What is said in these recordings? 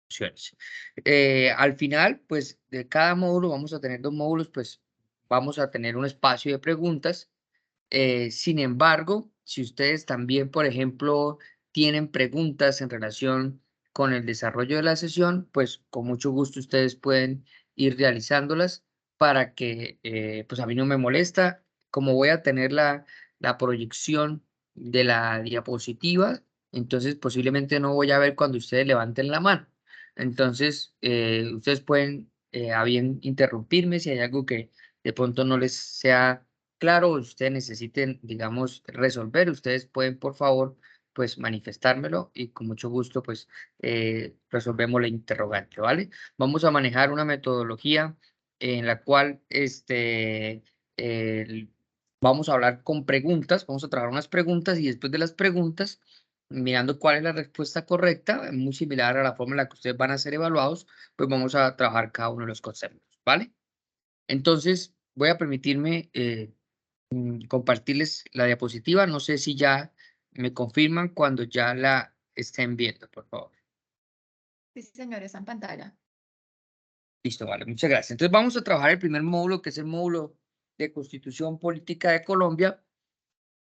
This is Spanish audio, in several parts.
opciones. Al final, pues, de cada módulo vamos a tener 2 módulos, pues, vamos a tener un espacio de preguntas. Sin embargo, si ustedes también, por ejemplo, tienen preguntas en relación con el desarrollo de la sesión, pues, con mucho gusto ustedes pueden ir realizándolas para que, pues, a mí no me molesta. Como voy a tener la proyección de la diapositiva, entonces posiblemente no voy a ver cuando ustedes levanten la mano. Entonces, ustedes pueden, a bien interrumpirme si hay algo que de pronto no les sea claro, ustedes necesiten, digamos, resolver, ustedes pueden, por favor, pues manifestármelo y con mucho gusto, pues resolvemos la interrogante, ¿vale? Vamos a manejar una metodología en la cual vamos a hablar con preguntas, vamos a trabajar unas preguntas y después de las preguntas, mirando cuál es la respuesta correcta, muy similar a la forma en la que ustedes van a ser evaluados, pues vamos a trabajar cada uno de los conceptos, ¿vale? Entonces, voy a permitirme compartirles la diapositiva. No sé si ya me confirman cuando ya la estén viendo, por favor. Sí, señor, está en pantalla. Listo, vale, muchas gracias. Entonces vamos a trabajar el primer módulo, que es el módulo de Constitución Política de Colombia.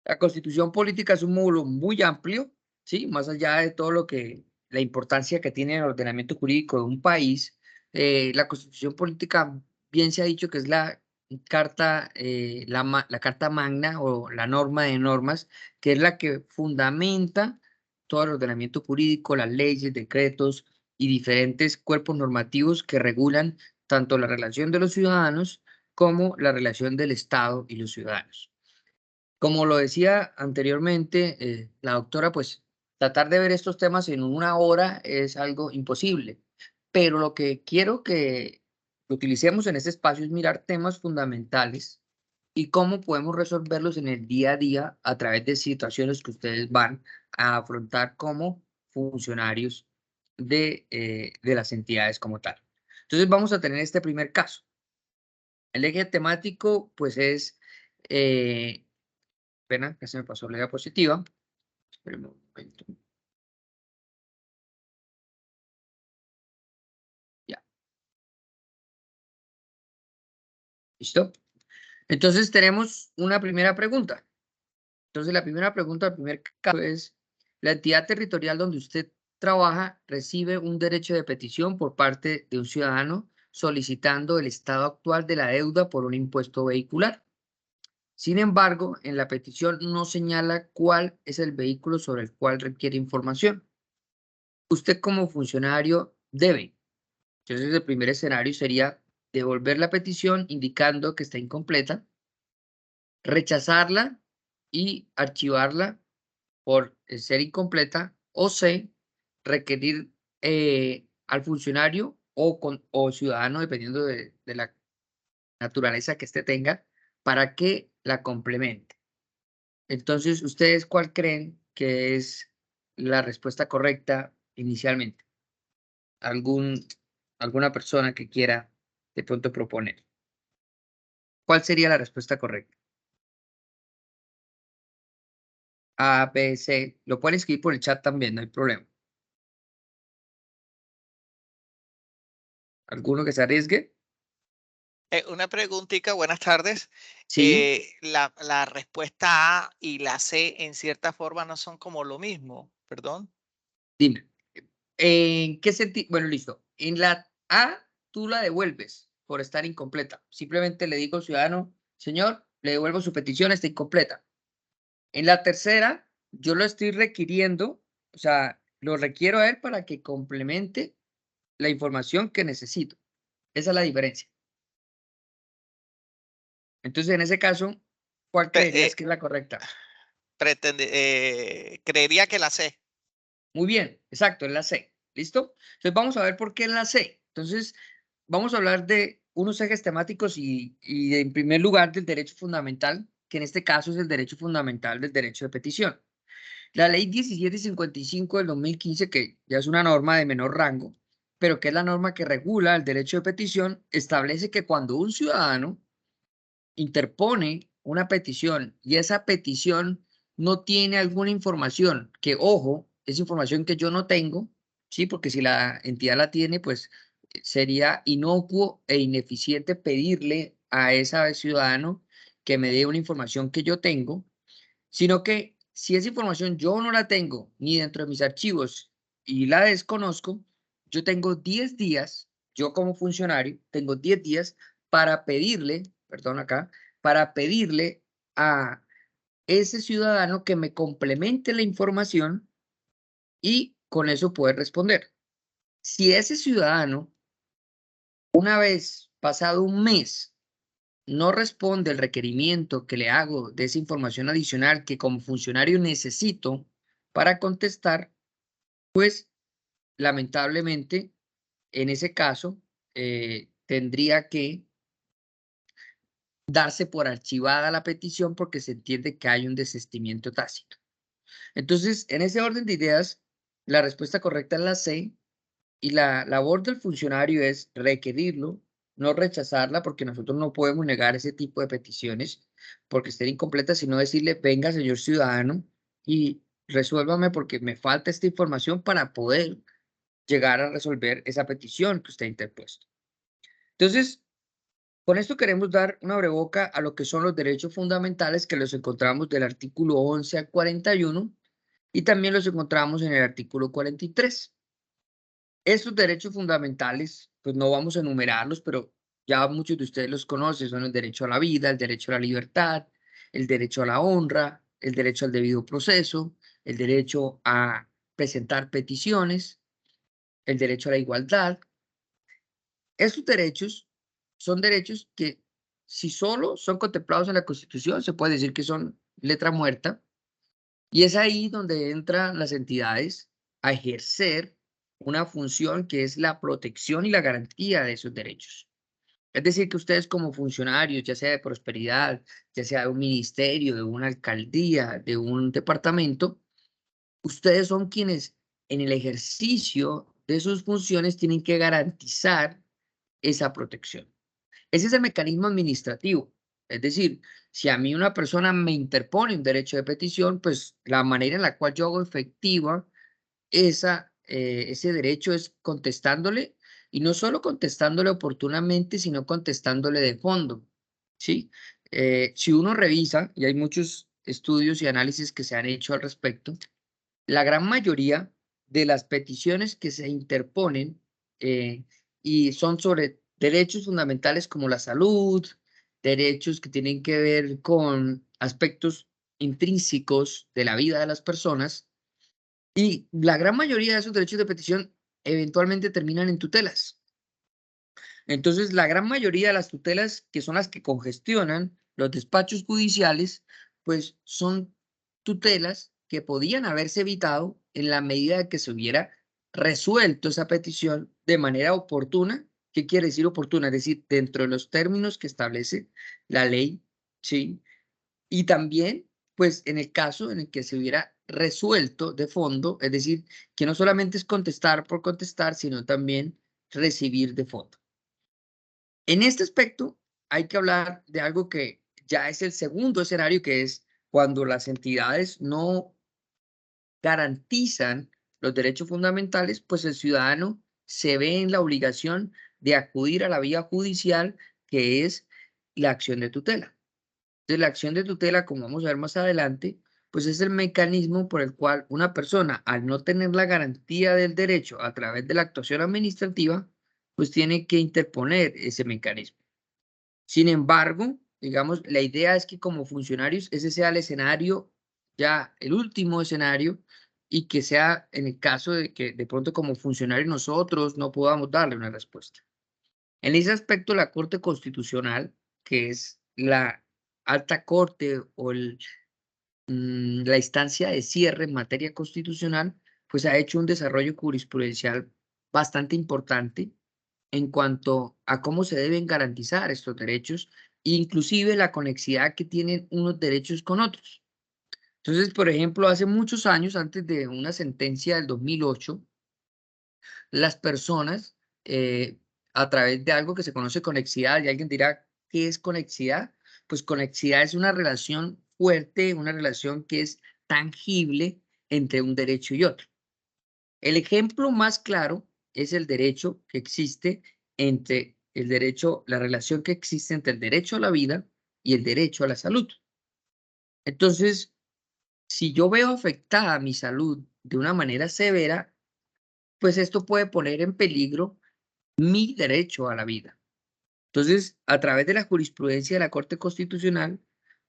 La Constitución Política es un módulo muy amplio, ¿sí? Más allá de todo lo que, la importancia que tiene el ordenamiento jurídico de un país, la Constitución Política, bien se ha dicho que es la carta, la carta magna o la norma de normas, que es la que fundamenta todo el ordenamiento jurídico, las leyes, decretos y diferentes cuerpos normativos que regulan tanto la relación de los ciudadanos como la relación del Estado y los ciudadanos. Como lo decía anteriormente, la doctora, pues tratar de ver estos temas en una hora es algo imposible, pero lo que quiero que utilicemos en este espacio es mirar temas fundamentales y cómo podemos resolverlos en el día a día a través de situaciones que ustedes van a afrontar como funcionarios de las entidades como tal. Entonces vamos a tener este primer caso. El eje temático, pues es pena, que se me pasó la diapositiva. Espérenme un momento. Ya, ¿listo? Entonces tenemos una primera pregunta. Entonces la primera pregunta, el primer caso es, ¿la entidad territorial donde usted trabaja recibe un derecho de petición por parte de un ciudadano solicitando el estado actual de la deuda por un impuesto vehicular? Sin embargo, en la petición no señala cuál es el vehículo sobre el cual requiere información. Usted como funcionario debe. Entonces, el primer escenario sería devolver la petición indicando que está incompleta, rechazarla y archivarla por ser incompleta, o C, requerir al funcionario o ciudadano, dependiendo de la naturaleza que éste tenga, para que la complemente. Entonces, ¿ustedes cuál creen que es la respuesta correcta inicialmente? ¿Algún, alguna persona que quiera de pronto proponer? ¿Cuál sería la respuesta correcta? A, B, C. Lo pueden escribir por el chat también, no hay problema. ¿Alguno que se arriesgue? Una preguntita, buenas tardes. Sí, La respuesta A y la C en cierta forma no son como lo mismo, perdón. dime. ¿En qué sentido? Bueno, listo. En la A, tú la devuelves por estar incompleta. Simplemente le digo al ciudadano, señor, le devuelvo su petición, está incompleta. En la tercera, yo lo estoy requiriendo, o sea, lo requiero a él para que complemente la información que necesito. Esa es la diferencia. Entonces, en ese caso, ¿cuál Pe- creerías que es la correcta? Creería que la C. Muy bien, exacto, es la C. ¿Listo? Entonces, vamos a ver por qué es la C. Entonces, vamos a hablar de unos ejes temáticos y en primer lugar del derecho fundamental, que en este caso es el derecho fundamental del derecho de petición. La ley 1755 del 2015, que ya es una norma de menor rango, pero que es la norma que regula el derecho de petición, establece que cuando un ciudadano interpone una petición y esa petición no tiene alguna información que, ojo, es información que yo no tengo, ¿sí? Porque si la entidad la tiene, pues sería inocuo e ineficiente pedirle a ese ciudadano que me dé una información que yo tengo, sino que si esa información yo no la tengo ni dentro de mis archivos y la desconozco, yo tengo 10 días, yo como funcionario, tengo 10 días para pedirle, perdón acá, para pedirle a ese ciudadano que me complemente la información y con eso poder responder. Si ese ciudadano, una vez pasado un mes, no responde el requerimiento que le hago de esa información adicional que como funcionario necesito para contestar, pues lamentablemente en ese caso tendría que darse por archivada la petición porque se entiende que hay un desistimiento tácito. Entonces, en ese orden de ideas, la respuesta correcta es la C. Y la labor del funcionario es requerirlo, no rechazarla, porque nosotros no podemos negar ese tipo de peticiones porque estén incompletas, sino decirle, venga, señor ciudadano, y resuélvame porque me falta esta información para poder llegar a resolver esa petición que usted ha interpuesto. Entonces, con esto queremos dar una breboca a lo que son los derechos fundamentales que los encontramos del artículo 11 al 41 y también los encontramos en el artículo 43. Estos derechos fundamentales, pues no vamos a enumerarlos, pero ya muchos de ustedes los conocen, son el derecho a la vida, el derecho a la libertad, el derecho a la honra, el derecho al debido proceso, el derecho a presentar peticiones, el derecho a la igualdad. Estos derechos son derechos que si solo son contemplados en la Constitución, se puede decir que son letra muerta, y es ahí donde entran las entidades a ejercer una función que es la protección y la garantía de esos derechos. Es decir, que ustedes como funcionarios, ya sea de prosperidad, ya sea de un ministerio, de una alcaldía, de un departamento, ustedes son quienes en el ejercicio de sus funciones tienen que garantizar esa protección. Ese es el mecanismo administrativo. Es decir, si a mí una persona me interpone un derecho de petición, pues la manera en la cual yo hago efectiva ese derecho es contestándole y no solo contestándole oportunamente, sino contestándole de fondo, ¿sí? Si uno revisa, y hay muchos estudios y análisis que se han hecho al respecto, la gran mayoría de las peticiones que se interponen y son sobre derechos fundamentales como la salud, derechos que tienen que ver con aspectos intrínsecos de la vida de las personas, y la gran mayoría de esos derechos de petición eventualmente terminan en tutelas. Entonces, la gran mayoría de las tutelas, que son las que congestionan los despachos judiciales, pues son tutelas que podían haberse evitado en la medida de que se hubiera resuelto esa petición de manera oportuna. ¿Qué quiere decir oportuna? Es decir, dentro de los términos que establece la ley, ¿sí? Y también, pues, en el caso en el que se hubiera resuelto de fondo, es decir, que no solamente es contestar por contestar, sino también recibir de fondo. En este aspecto, hay que hablar de algo que ya es el segundo escenario, que es cuando las entidades no garantizan los derechos fundamentales, pues el ciudadano se ve en la obligación de acudir a la vía judicial, que es la acción de tutela. De la acción de tutela, como vamos a ver más adelante, pues es el mecanismo por el cual una persona, al no tener la garantía del derecho a través de la actuación administrativa, pues tiene que interponer ese mecanismo. Sin embargo, digamos, la idea es que como funcionarios ese sea el escenario, ya el último escenario, y que sea en el caso de que de pronto como funcionarios nosotros no podamos darle una respuesta. En ese aspecto, la Corte Constitucional, que es la alta corte o la instancia de cierre en materia constitucional, pues ha hecho un desarrollo jurisprudencial bastante importante en cuanto a cómo se deben garantizar estos derechos, inclusive la conexidad que tienen unos derechos con otros. Entonces, por ejemplo, hace muchos años, antes de una sentencia del 2008, las personas, a través de algo que se conoce conexidad, y alguien dirá, ¿qué es conexidad? Pues conexidad es una relación fuerte, una relación que es tangible entre un derecho y otro. El ejemplo más claro es el derecho que existe entre el derecho, la relación que existe entre el derecho a la vida y el derecho a la salud. Entonces, si yo veo afectada mi salud de una manera severa, pues esto puede poner en peligro mi derecho a la vida. Entonces, a través de la jurisprudencia de la Corte Constitucional,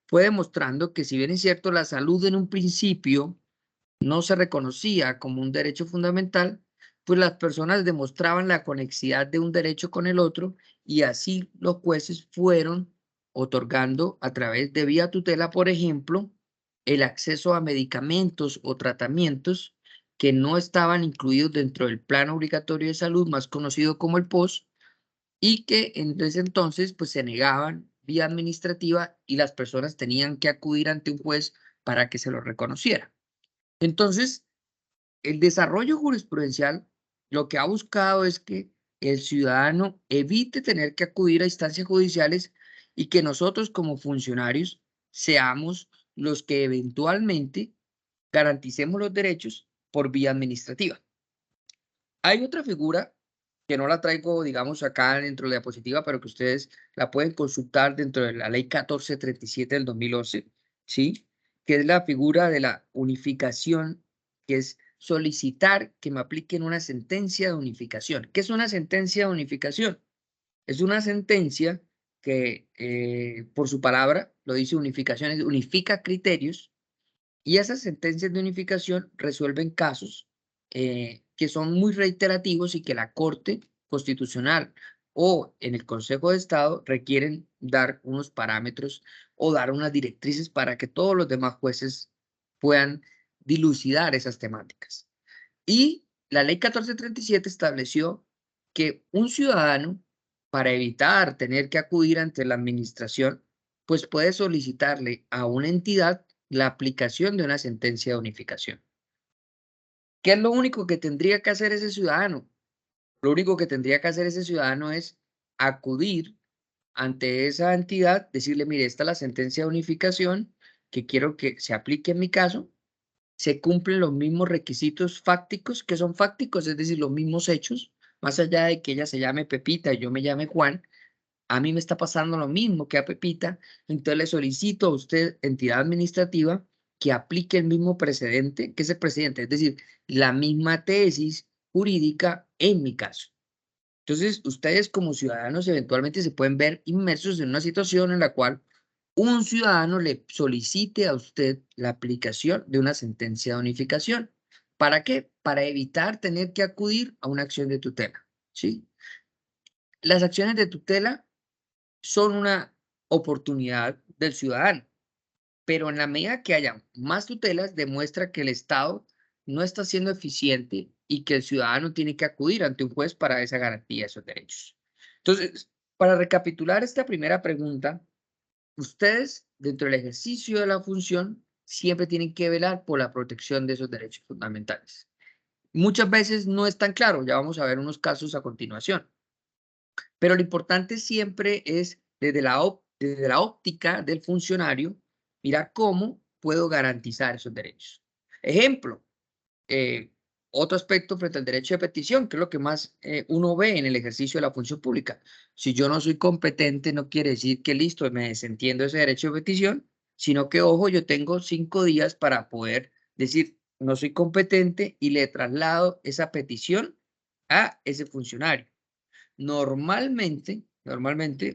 fue demostrando que si bien es cierto, la salud en un principio no se reconocía como un derecho fundamental, pues las personas demostraban la conexidad de un derecho con el otro y así los jueces fueron otorgando a través de vía tutela, por ejemplo, el acceso a medicamentos o tratamientos que no estaban incluidos dentro del Plan Obligatorio de Salud, más conocido como el POS, y que en ese entonces pues se negaban vía administrativa y las personas tenían que acudir ante un juez para que se lo reconociera. Entonces, el desarrollo jurisprudencial lo que ha buscado es que el ciudadano evite tener que acudir a instancias judiciales y que nosotros como funcionarios seamos los que eventualmente garanticemos los derechos por vía administrativa. Hay otra figura que no la traigo, digamos, acá dentro de la diapositiva, pero que ustedes la pueden consultar dentro de la ley 1437 del 2011, ¿sí? Que es la figura de la unificación, que es solicitar que me apliquen una sentencia de unificación. ¿Qué es una sentencia de unificación? Es una sentencia que, por su palabra, lo dice unificación, unifica criterios y esas sentencias de unificación resuelven casos que son muy reiterativos y que la Corte Constitucional o en el Consejo de Estado requieren dar unos parámetros o dar unas directrices para que todos los demás jueces puedan dilucidar esas temáticas. Y la ley 1437 estableció que un ciudadano, para evitar tener que acudir ante la administración, pues puede solicitarle a una entidad la aplicación de una sentencia de unificación. ¿Qué es lo único que tendría que hacer ese ciudadano? Lo único que tendría que hacer ese ciudadano es acudir ante esa entidad, decirle, mire, esta es la sentencia de unificación que quiero que se aplique en mi caso, se cumplen los mismos requisitos fácticos, que son fácticos, es decir, los mismos hechos, más allá de que ella se llame Pepita y yo me llame Juan, a mí me está pasando lo mismo que a Pepita, entonces le solicito a usted, entidad administrativa, que aplique el mismo precedente, que es el precedente, es decir, la misma tesis jurídica en mi caso. Entonces, ustedes como ciudadanos eventualmente se pueden ver inmersos en una situación en la cual un ciudadano le solicite a usted la aplicación de una sentencia de unificación. ¿Para qué? Para evitar tener que acudir a una acción de tutela, ¿sí? Las acciones de tutela son una oportunidad del ciudadano, pero en la medida que haya más tutelas, demuestra que el Estado no está siendo eficiente y que el ciudadano tiene que acudir ante un juez para esa garantía de esos derechos. Entonces, para recapitular esta primera pregunta, ustedes, dentro del ejercicio de la función, siempre tienen que velar por la protección de esos derechos fundamentales. Muchas veces no es tan claro, ya vamos a ver unos casos a continuación, pero lo importante siempre es desde desde la óptica del funcionario, mirar cómo puedo garantizar esos derechos. Ejemplo, eh, otro aspecto frente al derecho de petición, que es lo que más uno ve en el ejercicio de la función pública. Si yo no soy competente, no quiere decir que listo, me desentiendo de ese derecho de petición, sino que, ojo, yo tengo 5 días para poder decir, no soy competente y le traslado esa petición a ese funcionario. Normalmente,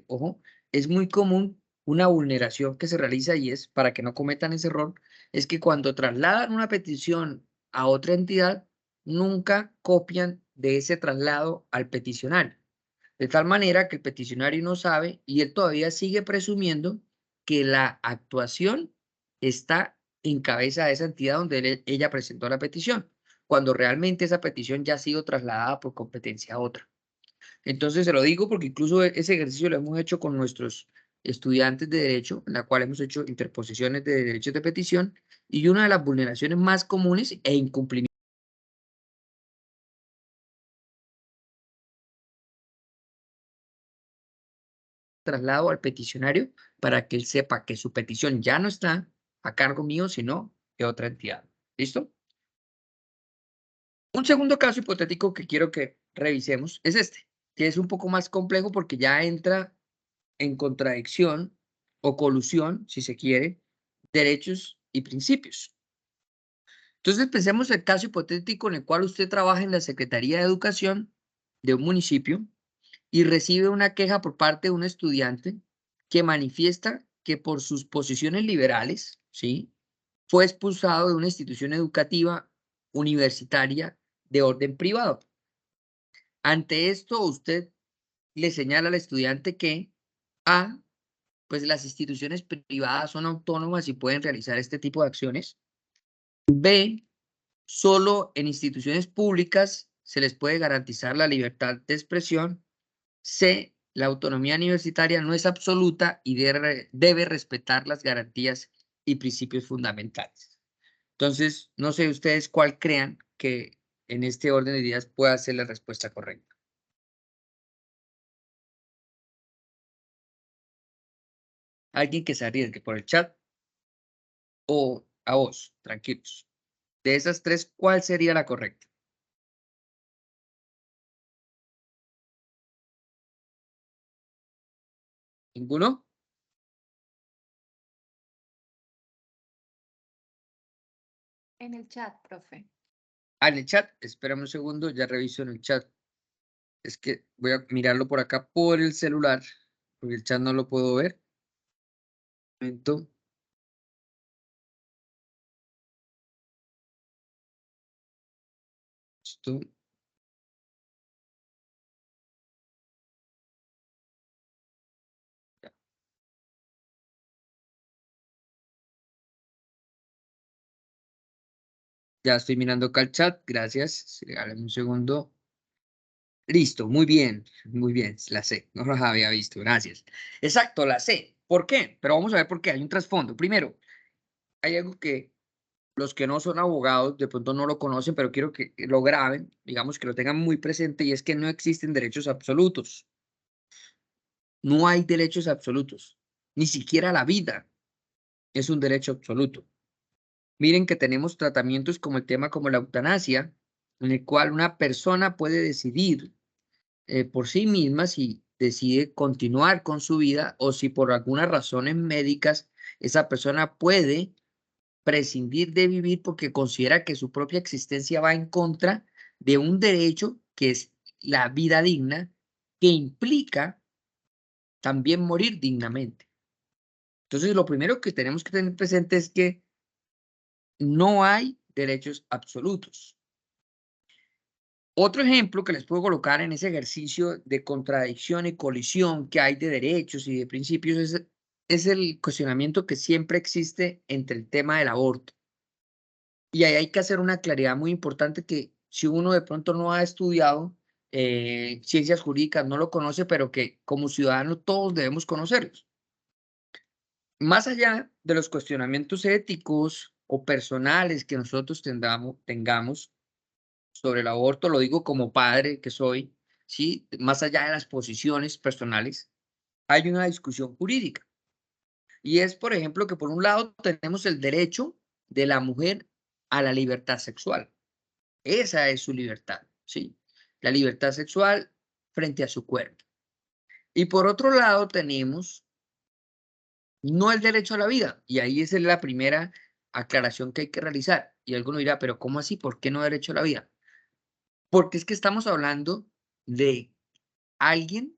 ojo, es muy común una vulneración que se realiza y es, para que no cometan ese error, es que cuando trasladan una petición a otra entidad, nunca copian de ese traslado al peticionario. De tal manera que el peticionario no sabe y él todavía sigue presumiendo que la actuación está en cabeza de esa entidad donde ella presentó la petición, cuando realmente esa petición ya ha sido trasladada por competencia a otra. Entonces se lo digo porque incluso ese ejercicio lo hemos hecho con nuestros estudiantes de derecho, en la cual hemos hecho interposiciones de derechos de petición y una de las vulneraciones más comunes e incumplimiento traslado al peticionario para que él sepa que su petición ya no está a cargo mío, sino de otra entidad. ¿Listo? Un segundo caso hipotético que quiero que revisemos es este, que es un poco más complejo porque ya entra en contradicción o colusión, si se quiere, derechos y principios. Entonces, pensemos el caso hipotético en el cual usted trabaja en la Secretaría de Educación de un municipio y recibe una queja por parte de un estudiante que manifiesta que por sus posiciones liberales, ¿sí?, fue expulsado de una institución educativa universitaria de orden privado. Ante esto, usted le señala al estudiante que A, pues las instituciones privadas son autónomas y pueden realizar este tipo de acciones. B, solo en instituciones públicas se les puede garantizar la libertad de expresión. C, la autonomía universitaria no es absoluta y debe respetar las garantías y principios fundamentales. Entonces, no sé ustedes cuál crean que en este orden de ideas pueda ser la respuesta correcta. Alguien que se arriesgue por el chat o a vos, tranquilos. De esas tres, ¿cuál sería la correcta? ¿Ninguno? En el chat, profe. Ah, en el chat. Espérame un segundo, ya reviso en el chat. Es que voy a mirarlo por acá por el celular, porque el chat no lo puedo ver. Un momento. Esto. Ya estoy mirando acá el chat, gracias. Sí, regálame un segundo. Listo, muy bien, la C, no la había visto, gracias. Exacto, la C. ¿Por qué? Pero vamos a ver por qué, hay un trasfondo. Primero, hay algo que los que no son abogados de pronto no lo conocen, pero quiero que lo graben, digamos que lo tengan muy presente, y es que no existen derechos absolutos. No hay derechos absolutos, ni siquiera la vida es un derecho absoluto. Miren que tenemos tratamientos como el tema como la eutanasia, en el cual una persona puede decidir por sí misma si decide continuar con su vida o si por algunas razones médicas esa persona puede prescindir de vivir porque considera que su propia existencia va en contra de un derecho que es la vida digna, que implica también morir dignamente. Entonces, lo primero que tenemos que tener presente es que no hay derechos absolutos. Otro ejemplo que les puedo colocar en ese ejercicio de contradicción y colisión que hay de derechos y de principios es el cuestionamiento que siempre existe entre el tema del aborto. Y ahí hay que hacer una claridad muy importante que si uno de pronto no ha estudiado ciencias jurídicas, no lo conoce, pero que como ciudadanos todos debemos conocerlos. Más allá de los cuestionamientos éticos o personales que nosotros tengamos sobre el aborto, lo digo como padre que soy, ¿sí? Más allá de las posiciones personales, hay una discusión jurídica. Y es, por ejemplo, que por un lado tenemos el derecho de la mujer a la libertad sexual. Esa es su libertad, ¿sí? La libertad sexual frente a su cuerpo. Y por otro lado tenemos no el derecho a la vida. Y ahí es la primera aclaración que hay que realizar. Y alguno dirá, pero ¿cómo así? ¿Por qué no derecho a la vida? Porque es que estamos hablando de alguien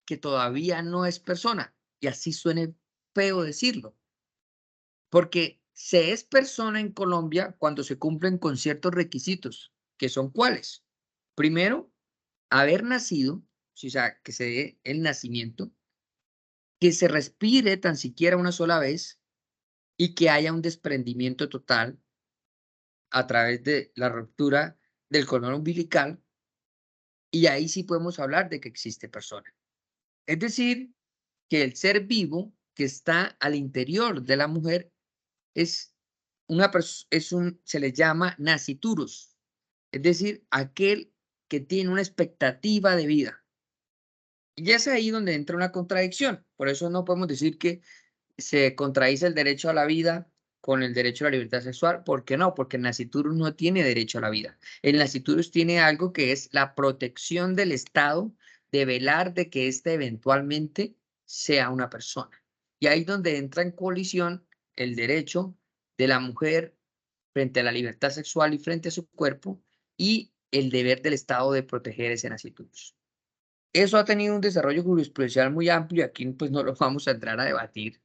que todavía no es persona. Y así suene feo decirlo. Porque se es persona en Colombia cuando se cumplen con ciertos requisitos, que son cuáles. Primero, haber nacido, o sea, que se dé el nacimiento, que se respire tan siquiera una sola vez y que haya un desprendimiento total a través de la ruptura del cordón umbilical, y ahí sí podemos hablar de que existe persona. Es decir, que el ser vivo que está al interior de la mujer es se le llama naciturus, es decir, aquel que tiene una expectativa de vida. Y es ahí donde entra una contradicción. Por eso no podemos decir que se contradice el derecho a la vida con el derecho a la libertad sexual. ¿Por qué no? Porque el nasciturus no tiene derecho a la vida. El nasciturus tiene algo que es la protección del Estado de velar de que éste eventualmente sea una persona. Y ahí es donde entra en colisión el derecho de la mujer frente a la libertad sexual y frente a su cuerpo y el deber del Estado de proteger ese nasciturus. Eso ha tenido un desarrollo jurisprudencial muy amplio, aquí pues no lo vamos a entrar a debatir,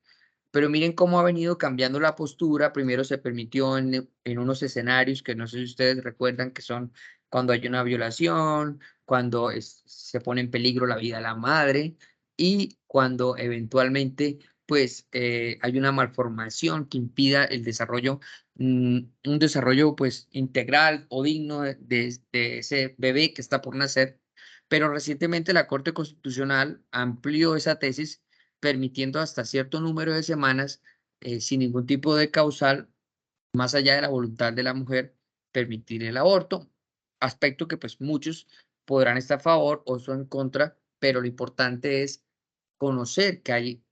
pero miren cómo ha venido cambiando la postura. Primero se permitió en unos escenarios que no sé si ustedes recuerdan, que son cuando hay una violación, cuando se pone en peligro la vida de la madre y cuando eventualmente pues hay una malformación que impida el desarrollo, un desarrollo pues integral o digno de ese bebé que está por nacer. Pero recientemente la Corte Constitucional amplió esa tesis permitiendo hasta cierto número de semanas, sin ningún tipo de causal, más allá de la voluntad de la mujer, permitir el aborto, aspecto que pues muchos podrán estar a favor o en contra, pero lo importante es conocer que hay,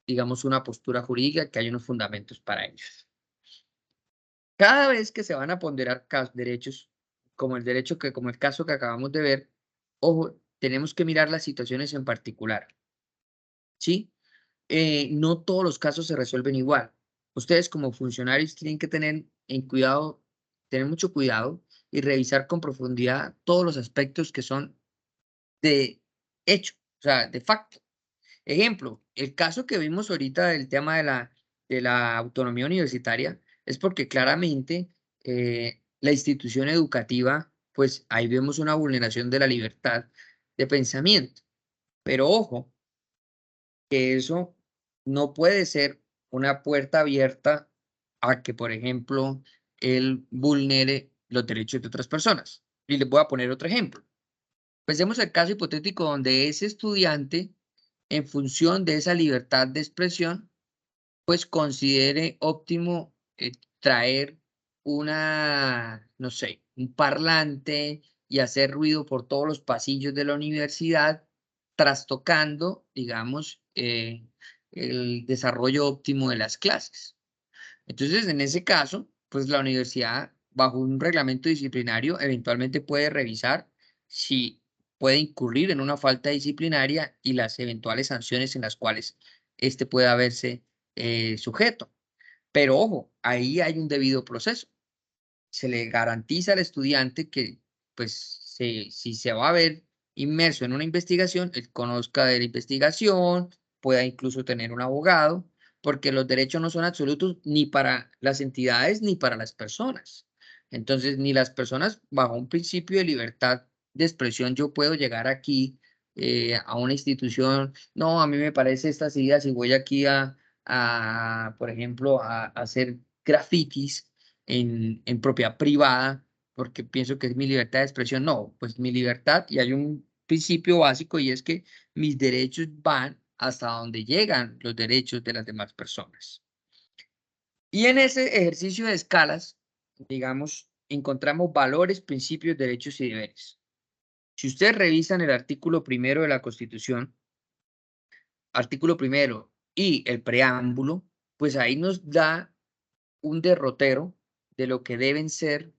digamos, una postura jurídica, que hay unos fundamentos para ellos. Cada vez que se van a ponderar derechos, como el derecho que, como el caso que acabamos de ver, ojo, tenemos que mirar las situaciones en particular, ¿sí? No todos los casos se resuelven igual. Ustedes como funcionarios tienen que tener mucho cuidado y revisar con profundidad todos los aspectos que son de hecho, o sea, de facto. Ejemplo, el caso que vimos ahorita del tema de la autonomía universitaria es porque claramente la institución educativa, pues ahí vemos una vulneración de la libertad de pensamiento. Pero ojo, que eso no puede ser una puerta abierta a que, por ejemplo, él vulnere los derechos de otras personas. Y les voy a poner otro ejemplo. Pensemos el caso hipotético donde ese estudiante, en función de esa libertad de expresión, pues considere óptimo traer no sé, un parlante y hacer ruido por todos los pasillos de la universidad, trastocando, digamos, el desarrollo óptimo de las clases. Entonces, en ese caso, pues la universidad, bajo un reglamento disciplinario, eventualmente puede revisar si puede incurrir en una falta disciplinaria y las eventuales sanciones en las cuales éste pueda verse sujeto. Pero ojo, ahí hay un debido proceso. Se le garantiza al estudiante que, pues, si se va a ver inmerso en una investigación, él conozca de la investigación, pueda incluso tener un abogado, porque los derechos no son absolutos ni para las entidades ni para las personas. Entonces, ni las personas bajo un principio de libertad de expresión, yo puedo llegar aquí a una institución, no, a mí me parece estas ideas y voy aquí por ejemplo, a hacer grafitis en propiedad privada, porque pienso que es mi libertad de expresión. No, pues mi libertad, y hay un principio básico y es que mis derechos van hasta donde llegan los derechos de las demás personas. Y en ese ejercicio de escalas, digamos, encontramos valores, principios, derechos y deberes. Si ustedes revisan el artículo primero de la Constitución, artículo primero y el preámbulo, pues ahí nos da un derrotero de lo que deben ser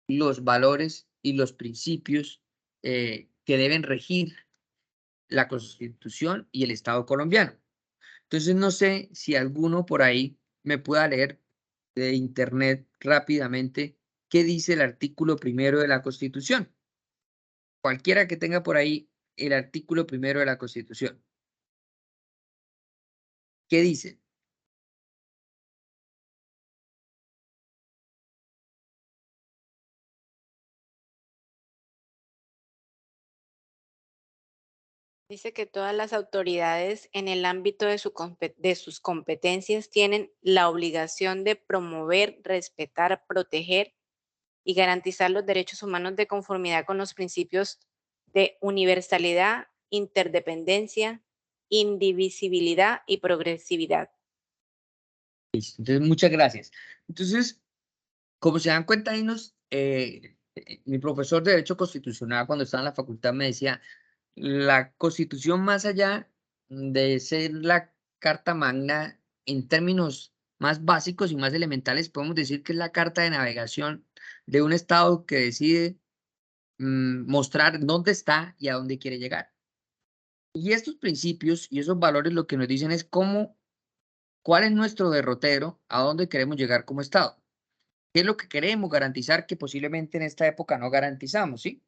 los valores y los principios que deben regir la Constitución y el Estado colombiano. Entonces, no sé si alguno por ahí me pueda leer de internet rápidamente qué dice el artículo primero de la Constitución. Cualquiera que tenga por ahí el artículo primero de la Constitución. ¿Qué dice? Dice que todas las autoridades en el ámbito de sus competencias tienen la obligación de promover, respetar, proteger y garantizar los derechos humanos de conformidad con los principios de universalidad, interdependencia, indivisibilidad y progresividad. Entonces, muchas gracias. Entonces, como se dan cuenta, mi profesor de Derecho Constitucional cuando estaba en la facultad me decía, la Constitución más allá de ser la Carta Magna en términos más básicos y más elementales, podemos decir que es la carta de navegación de un Estado que decide mostrar dónde está y a dónde quiere llegar. Y estos principios y esos valores lo que nos dicen es cuál es nuestro derrotero, a dónde queremos llegar como Estado. ¿Qué es lo que queremos garantizar que posiblemente en esta época no garantizamos, sí?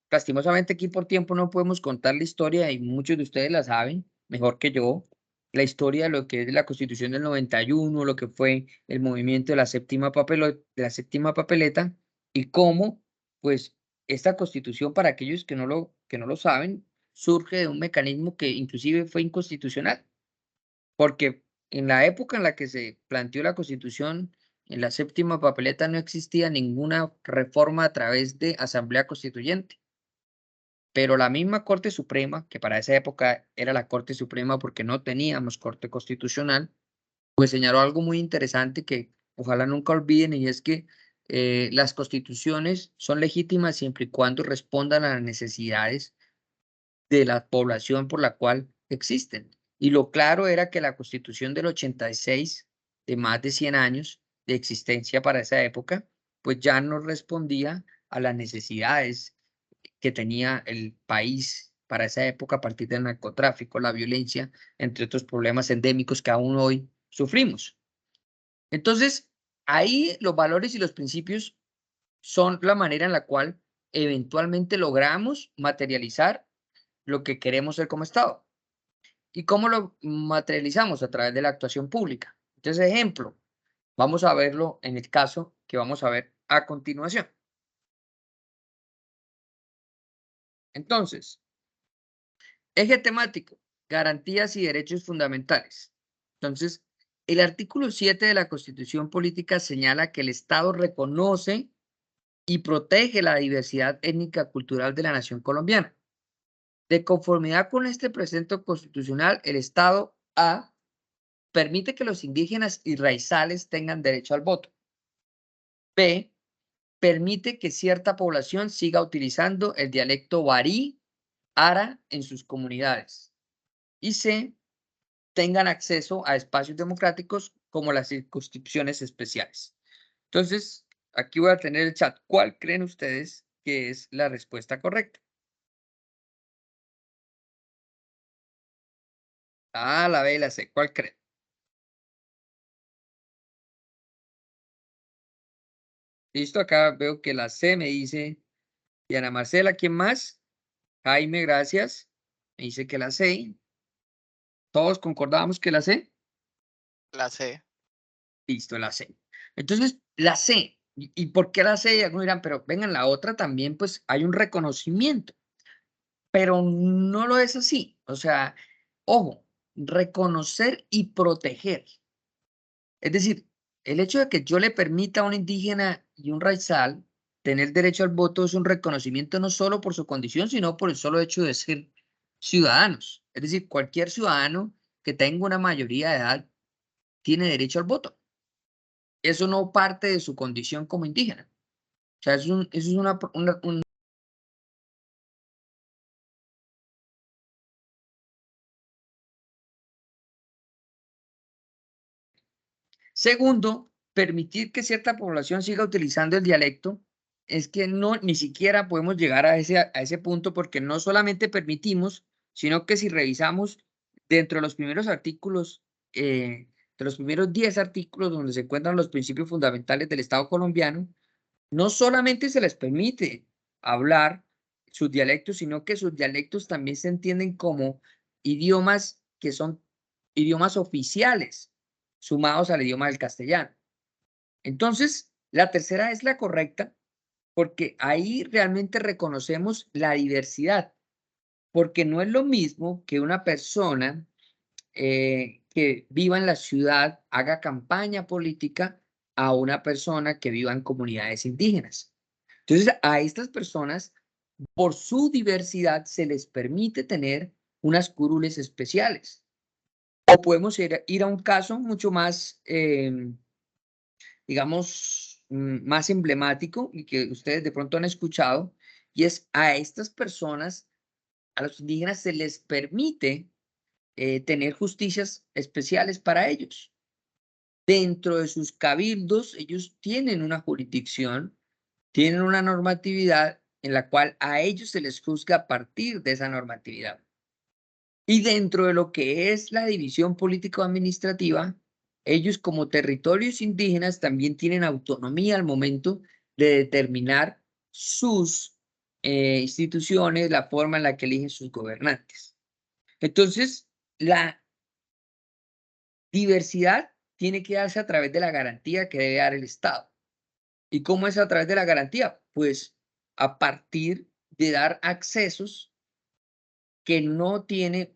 Lastimosamente aquí por tiempo no podemos contar la historia y muchos de ustedes la saben mejor que yo, la historia de lo que es la Constitución del 91, lo que fue el movimiento de la séptima papeleta y cómo, pues, esta Constitución, para aquellos que no lo saben, surge de un mecanismo que inclusive fue inconstitucional, porque en la época en la que se planteó la Constitución, en la séptima papeleta no existía ninguna reforma a través de asamblea constituyente. Pero la misma Corte Suprema, que para esa época era la Corte Suprema porque no teníamos Corte Constitucional, pues señaló algo muy interesante que ojalá nunca olviden, y es que las constituciones son legítimas siempre y cuando respondan a las necesidades de la población por la cual existen. Y lo claro era que la Constitución del 86, de más de 100 años de existencia para esa época, pues ya no respondía a las necesidades que tenía el país para esa época a partir del narcotráfico, la violencia, entre otros problemas endémicos que aún hoy sufrimos. Entonces, ahí los valores y los principios son la manera en la cual eventualmente logramos materializar lo que queremos ser como Estado. ¿Y cómo lo materializamos? A través de la actuación pública. Entonces, ejemplo, vamos a verlo en el caso que vamos a ver a continuación. Entonces, eje temático, garantías y derechos fundamentales. Entonces, el artículo 7 de la Constitución Política señala que el Estado reconoce y protege la diversidad étnica cultural de la nación colombiana. De conformidad con este precepto constitucional, el Estado A permite que los indígenas y raizales tengan derecho al voto. B permite que cierta población siga utilizando el dialecto barí, ara en sus comunidades. Y C tengan acceso a espacios democráticos como las circunscripciones especiales. Entonces, aquí voy a tener el chat. ¿Cuál creen ustedes que es la respuesta correcta? A, la B y la C. ¿Cuál creen? Listo, acá veo que la C me dice Diana Marcela. ¿Quién más? Jaime, gracias. Me dice que la C. ¿Todos concordamos que la C? La C. Listo, la C. Entonces, la C. ¿Y por qué la C? Algunos dirán, pero vengan, la otra también, pues hay un reconocimiento. Pero no lo es así. O sea, ojo, reconocer y proteger. Es decir, el hecho de que yo le permita a un indígena y un raizal tener derecho al voto es un reconocimiento no solo por su condición, sino por el solo hecho de ser ciudadanos. Es decir, cualquier ciudadano que tenga una mayoría de edad tiene derecho al voto. Eso no parte de su condición como indígena. O sea, eso es una. Segundo, permitir que cierta población siga utilizando el dialecto es que no, ni siquiera podemos llegar a ese punto porque no solamente permitimos, sino que si revisamos dentro de los primeros artículos, de los primeros 10 artículos donde se encuentran los principios fundamentales del Estado colombiano, no solamente se les permite hablar sus dialectos, sino que sus dialectos también se entienden como idiomas que son idiomas oficiales, sumados al idioma del castellano. Entonces, la tercera es la correcta, porque ahí realmente reconocemos la diversidad, porque no es lo mismo que una persona que viva en la ciudad haga campaña política a una persona que viva en comunidades indígenas. Entonces, a estas personas, por su diversidad, se les permite tener unas curules especiales. O podemos ir a un caso mucho más, digamos, más emblemático y que ustedes de pronto han escuchado, y es a estas personas, a los indígenas, se les permite tener justicias especiales para ellos. Dentro de sus cabildos, ellos tienen una jurisdicción, tienen una normatividad en la cual a ellos se les juzga a partir de esa normatividad. Y dentro de lo que es la división político-administrativa, ellos como territorios indígenas también tienen autonomía al momento de determinar sus instituciones, la forma en la que eligen sus gobernantes. Entonces, la diversidad tiene que darse a través de la garantía que debe dar el Estado. ¿Y cómo es a través de la garantía? Pues a partir de dar accesos que no tiene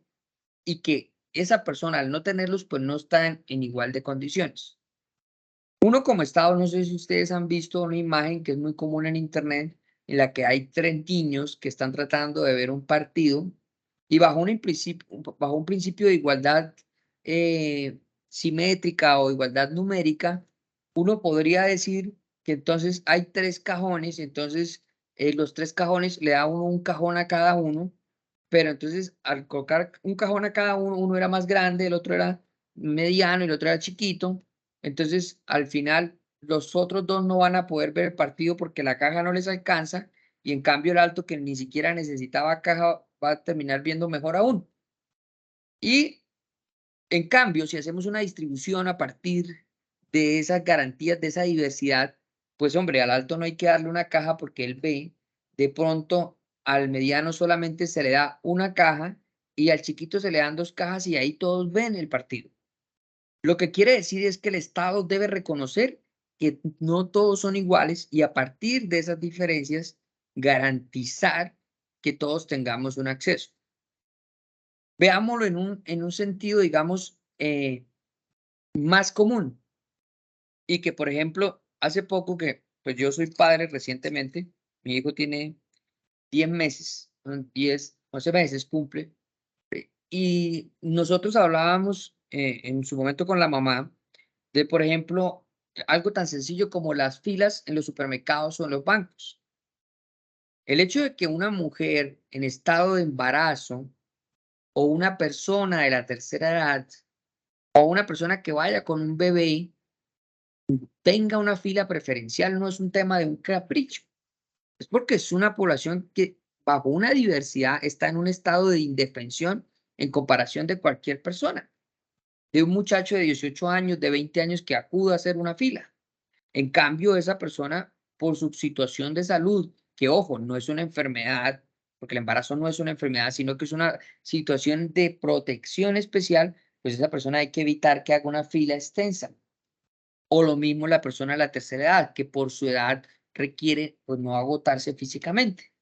y que esa persona al no tenerlos, pues no está en igual de condiciones. Uno como Estado, no sé si ustedes han visto una imagen que es muy común en Internet, en la que hay 3 niños que están tratando de ver un partido y bajo un principio de igualdad simétrica o igualdad numérica, uno podría decir que entonces hay 3 cajones, entonces los 3 cajones le da uno un cajón a cada uno, pero entonces al colocar un cajón a cada uno, uno era más grande, el otro era mediano y el otro era chiquito. Entonces, al final, los otros 2 no van a poder ver el partido porque la caja no les alcanza y en cambio el alto que ni siquiera necesitaba caja va a terminar viendo mejor aún. Y en cambio, si hacemos una distribución a partir de esas garantías, de esa diversidad, pues hombre, al alto no hay que darle una caja porque él ve, de pronto al mediano solamente se le da una caja y al chiquito se le dan 2 cajas y ahí todos ven el partido. Lo que quiere decir es que el Estado debe reconocer que no todos son iguales y a partir de esas diferencias garantizar que todos tengamos un acceso. Veámoslo en un sentido, digamos, más común y que, por ejemplo, hace poco que, pues yo soy padre recientemente, mi hijo tiene 10 meses, 10, 11 meses cumple, y nosotros hablábamos en su momento con la mamá de, por ejemplo, algo tan sencillo como las filas en los supermercados o en los bancos. El hecho de que una mujer en estado de embarazo o una persona de la tercera edad o una persona que vaya con un bebé tenga una fila preferencial no es un tema de un capricho, es porque es una población que bajo una diversidad está en un estado de indefensión en comparación de cualquier persona, de un muchacho de 18 años, de 20 años que acuda a hacer una fila. En cambio, esa persona, por su situación de salud, que ojo, no es una enfermedad, porque el embarazo no es una enfermedad, sino que es una situación de protección especial, pues esa persona hay que evitar que haga una fila extensa. O lo mismo la persona de la tercera edad, que por su edad requiere pues no agotarse físicamente.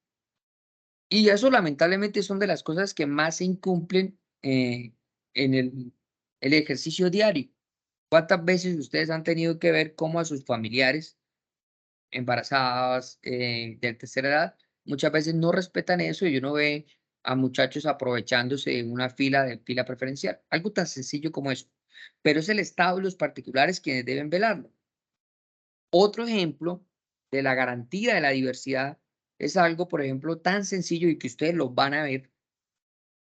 Y eso lamentablemente son de las cosas que más se incumplen en el ejercicio diario. ¿Cuántas veces ustedes han tenido que ver cómo a sus familiares embarazadas, de tercera edad, muchas veces no respetan eso y uno ve a muchachos aprovechándose de una fila preferencial, algo tan sencillo como eso, pero es el Estado y los particulares quienes deben velarlo. Otro ejemplo de la garantía de la diversidad es algo, por ejemplo, tan sencillo y que ustedes lo van a ver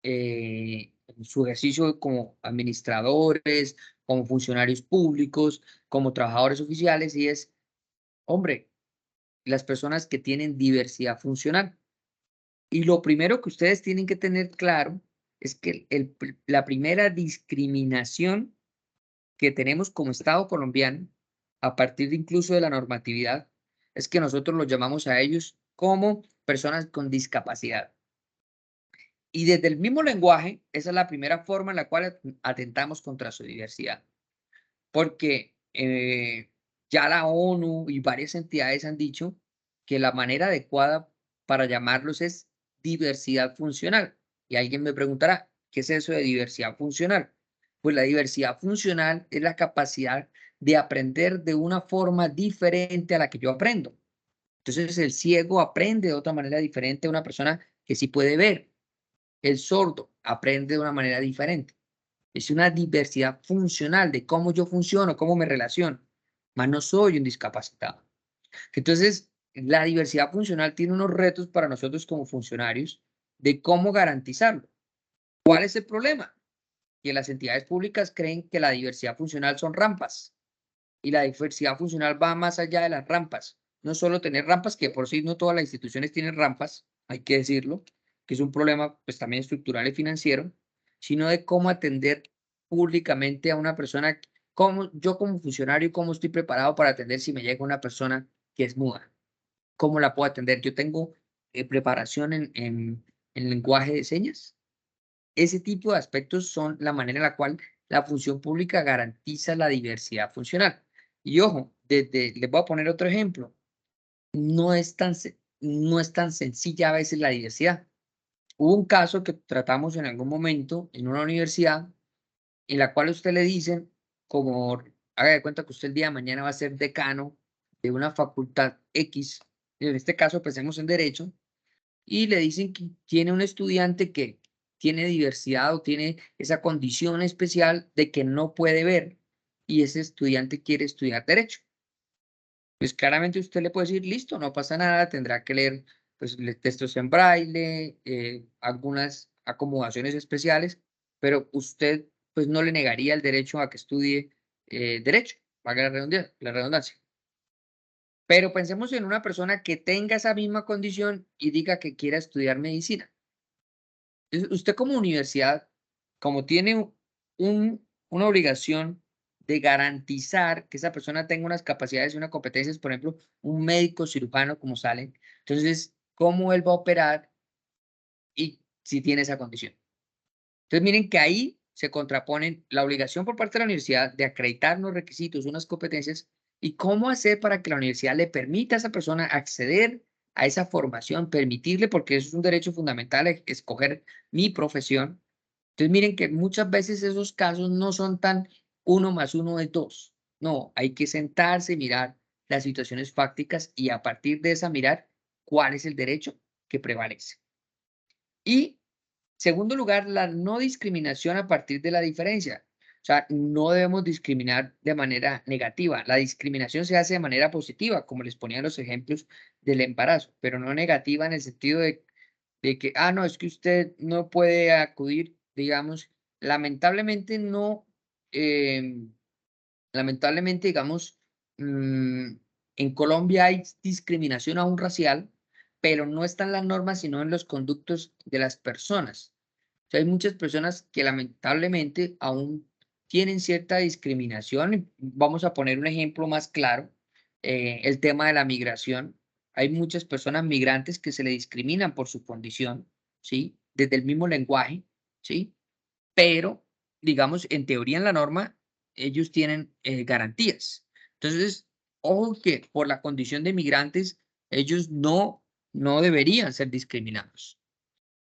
en su ejercicio como administradores, como funcionarios públicos, como trabajadores oficiales, y es, hombre, las personas que tienen diversidad funcional. Y lo primero que ustedes tienen que tener claro es que la primera discriminación que tenemos como Estado colombiano, a partir de incluso de la normatividad, es que nosotros los llamamos a ellos como personas con discapacidad. Y desde el mismo lenguaje, esa es la primera forma en la cual atentamos contra su diversidad. Porque ya la ONU y varias entidades han dicho que la manera adecuada para llamarlos es diversidad funcional. Y alguien me preguntará, ¿qué es eso de diversidad funcional? Pues la diversidad funcional es la capacidad de aprender de una forma diferente a la que yo aprendo. Entonces el ciego aprende de otra manera diferente a una persona que sí puede ver. El sordo aprende de una manera diferente. Es una diversidad funcional de cómo yo funciono, cómo me relaciono, mas no soy un discapacitado. Entonces, la diversidad funcional tiene unos retos para nosotros como funcionarios de cómo garantizarlo. ¿Cuál es el problema? que las entidades públicas creen que la diversidad funcional son rampas y la diversidad funcional va más allá de las rampas. No solo tener rampas, que por sí no todas las instituciones tienen rampas, hay que decirlo, que es un problema pues también estructural y financiero, sino de cómo atender públicamente a una persona, yo como funcionario, cómo estoy preparado para atender si me llega una persona que es muda, cómo la puedo atender. Yo tengo preparación en lenguaje de señas. Ese tipo de aspectos son la manera en la cual la función pública garantiza la diversidad funcional. Y ojo, les voy a poner otro ejemplo. No es tan sencilla a veces la diversidad. Hubo un caso que tratamos en algún momento en una universidad en la cual a usted le dicen, como haga de cuenta que usted el día de mañana va a ser decano de una facultad X, en este caso pensemos en Derecho, y le dicen que tiene un estudiante que tiene diversidad o tiene esa condición especial de que no puede ver y ese estudiante quiere estudiar Derecho. Pues claramente usted le puede decir, listo, no pasa nada, tendrá que leer pues, textos en braille, algunas acomodaciones especiales, pero usted pues no le negaría el derecho a que estudie Derecho, valga la redundancia. Pero pensemos en una persona que tenga esa misma condición y diga que quiera estudiar medicina. Entonces, usted como universidad, como tiene una obligación de garantizar que esa persona tenga unas capacidades y unas competencias, por ejemplo, un médico cirujano como salen, entonces, ¿cómo él va a operar y si tiene esa condición? Entonces, miren que ahí se contraponen la obligación por parte de la universidad de acreditar unos requisitos, unas competencias, y cómo hacer para que la universidad le permita a esa persona acceder a esa formación, permitirle, porque eso es un derecho fundamental, escoger mi profesión. Entonces, miren que muchas veces esos casos no son tan 1 más 1 es 2. No, hay que sentarse, mirar las situaciones fácticas y a partir de esa mirar cuál es el derecho que prevalece. Y segundo lugar, la no discriminación a partir de la diferencia. O sea, no debemos discriminar de manera negativa. La discriminación se hace de manera positiva, como les ponía los ejemplos del embarazo, pero no negativa en el sentido de que, no, es que usted no puede acudir, digamos, lamentablemente no, lamentablemente, digamos, en Colombia hay discriminación aún racial, pero no está en las normas, sino en los conductos de las personas. O sea, hay muchas personas que lamentablemente aún tienen cierta discriminación. Vamos a poner un ejemplo más claro, el tema de la migración. Hay muchas personas migrantes que se le discriminan por su condición, ¿sí? Desde el mismo lenguaje, ¿sí? Pero, digamos, en teoría, en la norma, ellos tienen garantías. Entonces, ojo que por la condición de migrantes, ellos no deberían ser discriminados.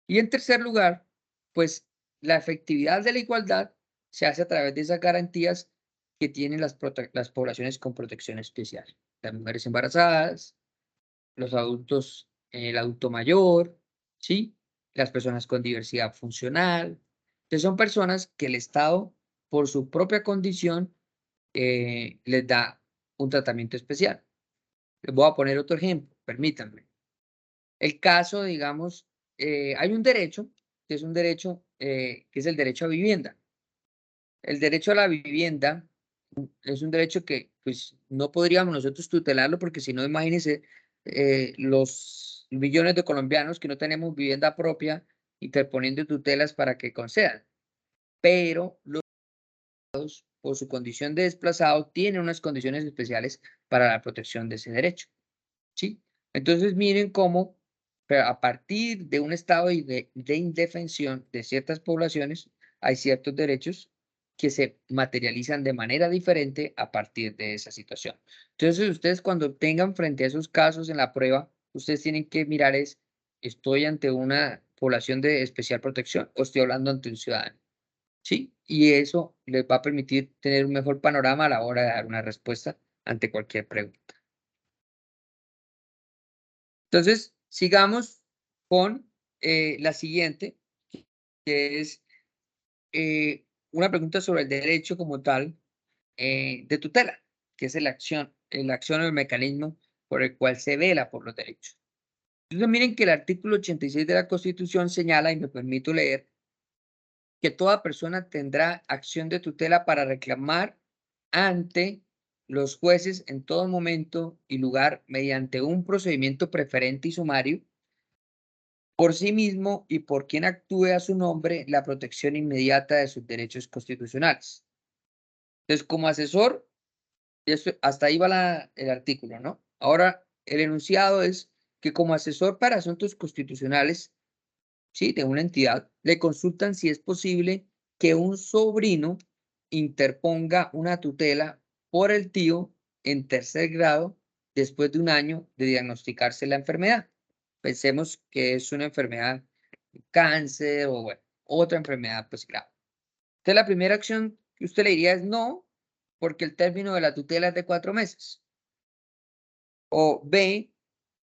Y en tercer lugar, pues la efectividad de la igualdad se hace a través de esas garantías que tienen las poblaciones con protección especial. Las mujeres embarazadas, los adultos, el adulto mayor, ¿sí? Las personas con diversidad funcional. Entonces son personas que el Estado, por su propia condición, les da un tratamiento especial. Les voy a poner otro ejemplo, permítanme. El caso, digamos, hay un derecho, que es un derecho, que es el derecho a vivienda. El derecho a la vivienda es un derecho que, pues, no podríamos nosotros tutelarlo porque si no, imagínense los millones de colombianos que no tenemos vivienda propia interponiendo tutelas para que concedan. Pero los por su condición de desplazado tienen unas condiciones especiales para la protección de ese derecho, ¿sí? Entonces miren cómo a partir de un estado de indefensión de ciertas poblaciones hay ciertos derechos que se materializan de manera diferente a partir de esa situación. Entonces ustedes cuando tengan frente a esos casos en la prueba, ustedes tienen que mirar ¿estoy ante una población de especial protección o estoy hablando ante un ciudadano? ¿Sí? Y eso les va a permitir tener un mejor panorama a la hora de dar una respuesta ante cualquier pregunta. Entonces, sigamos con la siguiente, que es una pregunta sobre el derecho como tal de tutela, que es la acción o el mecanismo por el cual se vela por los derechos. Entonces, miren que el artículo 86 de la Constitución señala, y me permito leer, que toda persona tendrá acción de tutela para reclamar ante los jueces en todo momento y lugar mediante un procedimiento preferente y sumario por sí mismo y por quien actúe a su nombre la protección inmediata de sus derechos constitucionales. Entonces, como asesor, hasta ahí va el artículo, ¿no? Ahora, el enunciado es que como asesor para asuntos constitucionales, ¿sí?, de una entidad, le consultan si es posible que un sobrino interponga una tutela por el tío en tercer grado después de un año de diagnosticarse la enfermedad. Pensemos que es una enfermedad, cáncer o bueno, otra enfermedad pues grave. Entonces la primera acción que usted le diría es no, porque el término de la tutela es de 4 meses. O B,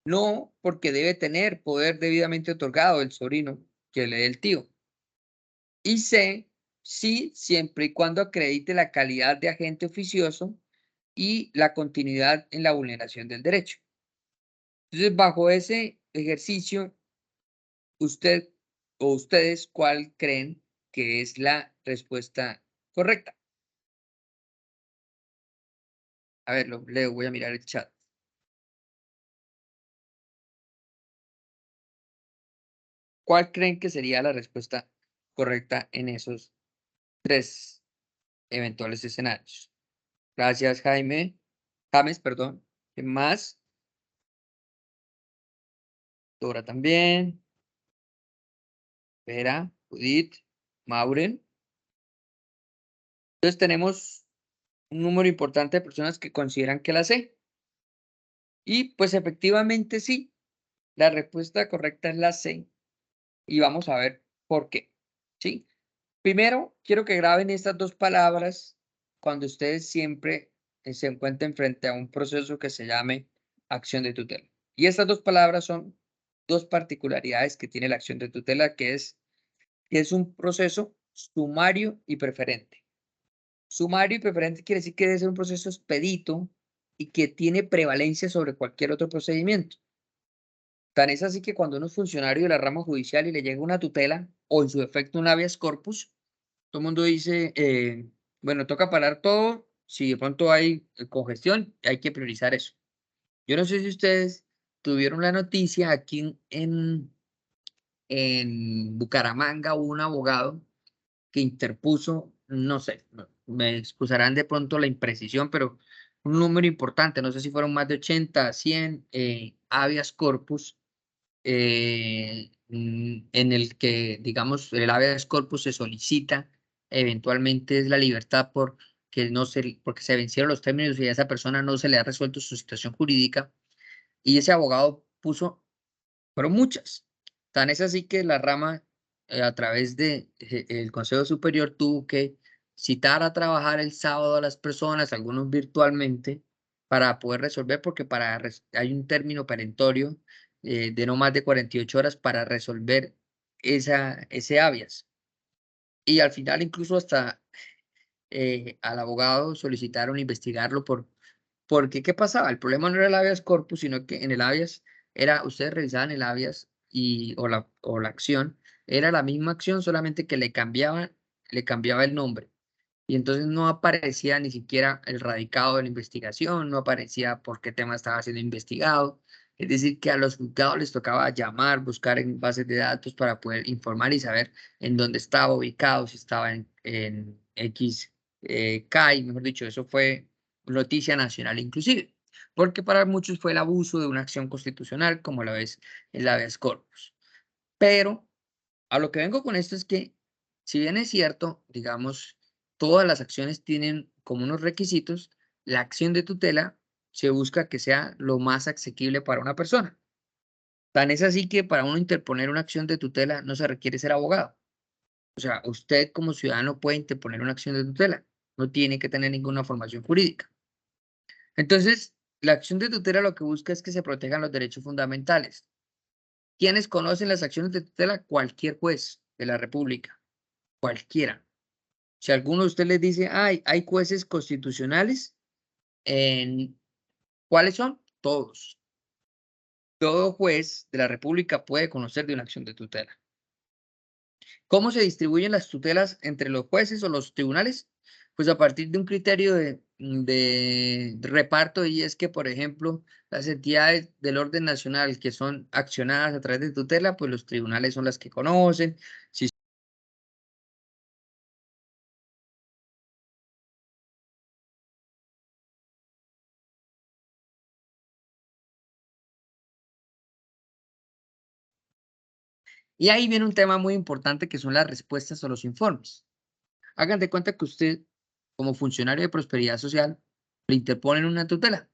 no, porque debe tener poder debidamente otorgado el sobrino que le dé el tío. Y C, sí, siempre y cuando acredite la calidad de agente oficioso y la continuidad en la vulneración del derecho. Entonces, bajo ese ejercicio, usted o ustedes, ¿cuál creen que es la respuesta correcta? A ver, lo leo, voy a mirar el chat. ¿Cuál creen que sería la respuesta correcta en esos 3 eventuales escenarios? Gracias, Jaime. James, perdón. ¿Qué más? Dora también. Vera, Judith, Mauren. Entonces tenemos un número importante de personas que consideran que la C. Y pues efectivamente sí, la respuesta correcta es la C. Y vamos a ver por qué. ¿Sí? Primero, quiero que graben estas 2 palabras cuando ustedes siempre se encuentren frente a un proceso que se llame acción de tutela. Y estas 2 palabras son 2 particularidades que tiene la acción de tutela, que es un proceso sumario y preferente. Sumario y preferente quiere decir que debe ser un proceso expedito y que tiene prevalencia sobre cualquier otro procedimiento. Tan es así que cuando uno es funcionario de la rama judicial y le llega una tutela o en su defecto un habeas corpus, todo el mundo dice, bueno, toca parar todo, si de pronto hay congestión, hay que priorizar eso. Yo no sé si ustedes tuvieron la noticia aquí en Bucaramanga, hubo un abogado que interpuso, no sé, me excusarán de pronto la imprecisión, pero un número importante, no sé si fueron más de 80, 100 habeas corpus, en el que, digamos, el habeas corpus se solicita eventualmente es la libertad porque se vencieron los términos y a esa persona no se le ha resuelto su situación jurídica, y ese abogado puso, fueron muchas. Tan es así que la rama, a través de el Consejo Superior, tuvo que citar a trabajar el sábado a las personas, algunos virtualmente, para poder resolver, porque hay un término perentorio de no más de 48 horas para resolver ese habeas. Y al final incluso hasta al abogado solicitaron investigarlo porque ¿qué pasaba? El problema no era el habeas corpus, sino que en el habeas ustedes revisaban el habeas o la acción, era la misma acción, solamente que le cambiaba el nombre. Y entonces no aparecía ni siquiera el radicado de la investigación, no aparecía por qué tema estaba siendo investigado. Es decir, que a los juzgados les tocaba llamar, buscar en bases de datos para poder informar y saber en dónde estaba ubicado, si estaba en X CAI, mejor dicho, eso fue noticia nacional inclusive, porque para muchos fue el abuso de una acción constitucional, como lo es el habeas corpus. Pero a lo que vengo con esto es que, si bien es cierto, digamos, todas las acciones tienen como unos requisitos, la acción de tutela se busca que sea lo más asequible para una persona. Tan es así que para uno interponer una acción de tutela no se requiere ser abogado. O sea, usted como ciudadano puede interponer una acción de tutela, no tiene que tener ninguna formación jurídica. Entonces, la acción de tutela lo que busca es que se protejan los derechos fundamentales. ¿Quiénes conocen las acciones de tutela? Cualquier juez de la República, cualquiera. Si alguno de ustedes les dice, hay jueces constitucionales, ¿cuáles son? Todos. Todo juez de la República puede conocer de una acción de tutela. ¿Cómo se distribuyen las tutelas entre los jueces o los tribunales? Pues a partir de un criterio de reparto, y es que, por ejemplo, las entidades del orden nacional que son accionadas a través de tutela, pues los tribunales son las que conocen. Si Y ahí viene un tema muy importante que son las respuestas a los informes. Hagan de cuenta que usted, como funcionario de prosperidad social, le interponen una tutela.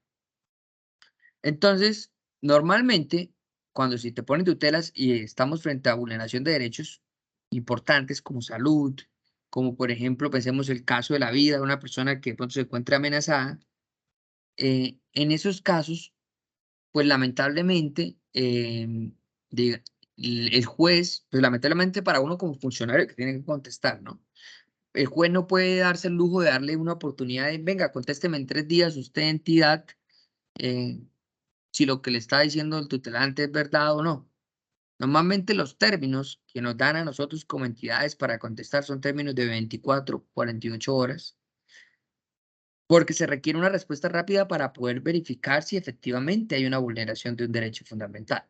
Entonces, normalmente, cuando se te ponen tutelas y estamos frente a vulneración de derechos importantes como salud, como por ejemplo, pensemos el caso de la vida de una persona que de pronto se encuentra amenazada, en esos casos, pues lamentablemente, el juez, pues lamentablemente para uno como funcionario que tiene que contestar, ¿no? El juez no puede darse el lujo de darle una oportunidad de, venga, contésteme en 3 días, usted entidad, eh, si lo que le está diciendo el tutelante es verdad o no. Normalmente los términos que nos dan a nosotros como entidades para contestar son términos de 24, 48 horas, porque se requiere una respuesta rápida para poder verificar si efectivamente hay una vulneración de un derecho fundamental.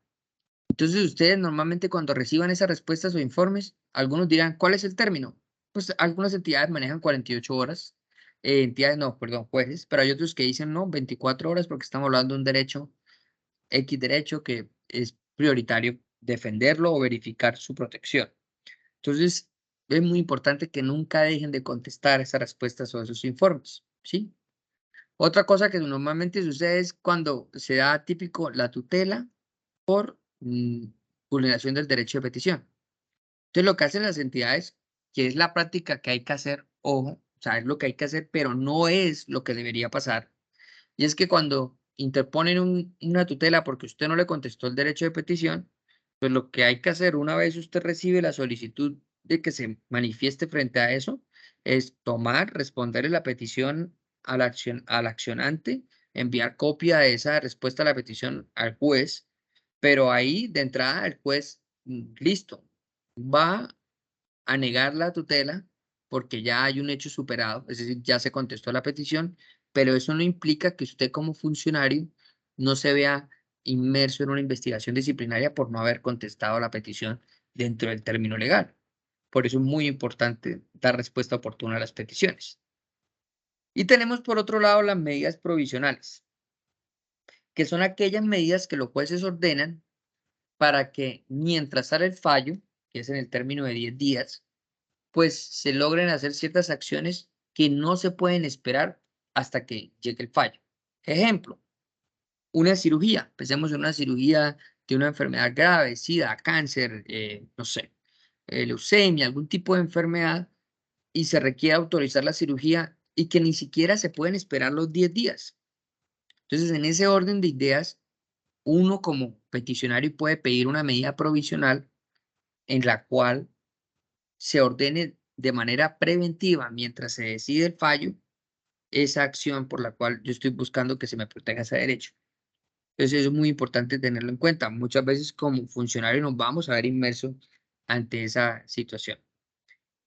Entonces, ustedes normalmente cuando reciban esas respuestas o informes, algunos dirán, ¿cuál es el término? Pues algunas entidades manejan 48 horas, entidades no, perdón, jueces, pero hay otros que dicen no, 24 horas porque estamos hablando de un derecho, X derecho que es prioritario defenderlo o verificar su protección. Entonces, es muy importante que nunca dejen de contestar esas respuestas o esos informes, ¿sí? Otra cosa que normalmente sucede es cuando se da típico la tutela por vulneración del derecho de petición. Entonces, lo que hacen las entidades, que es la práctica que hay que hacer, ojo, o sea, es lo que hay que hacer, pero no es lo que debería pasar. Y es que cuando interponen una tutela porque usted no le contestó el derecho de petición, pues lo que hay que hacer una vez usted recibe la solicitud de que se manifieste frente a eso, es tomar, responderle la petición al accionante, enviar copia de esa respuesta a la petición al juez, pero ahí de entrada el juez, listo, va a negar la tutela porque ya hay un hecho superado, es decir, ya se contestó la petición, pero eso no implica que usted como funcionario no se vea inmerso en una investigación disciplinaria por no haber contestado la petición dentro del término legal. Por eso es muy importante dar respuesta oportuna a las peticiones. Y tenemos por otro lado las medidas provisionales, que son aquellas medidas que los jueces ordenan para que mientras sale el fallo, que es en el término de 10 días, pues se logren hacer ciertas acciones que no se pueden esperar hasta que llegue el fallo. Ejemplo, una cirugía. Pensemos en una cirugía de una enfermedad grave, SIDA, cáncer, no sé, leucemia, algún tipo de enfermedad, y se requiere autorizar la cirugía y que ni siquiera se pueden esperar los 10 días. Entonces, en ese orden de ideas, uno como peticionario puede pedir una medida provisional en la cual se ordene de manera preventiva, mientras se decide el fallo, esa acción por la cual yo estoy buscando que se me proteja ese derecho. Entonces, eso es muy importante tenerlo en cuenta. Muchas veces como funcionario nos vamos a ver inmersos ante esa situación.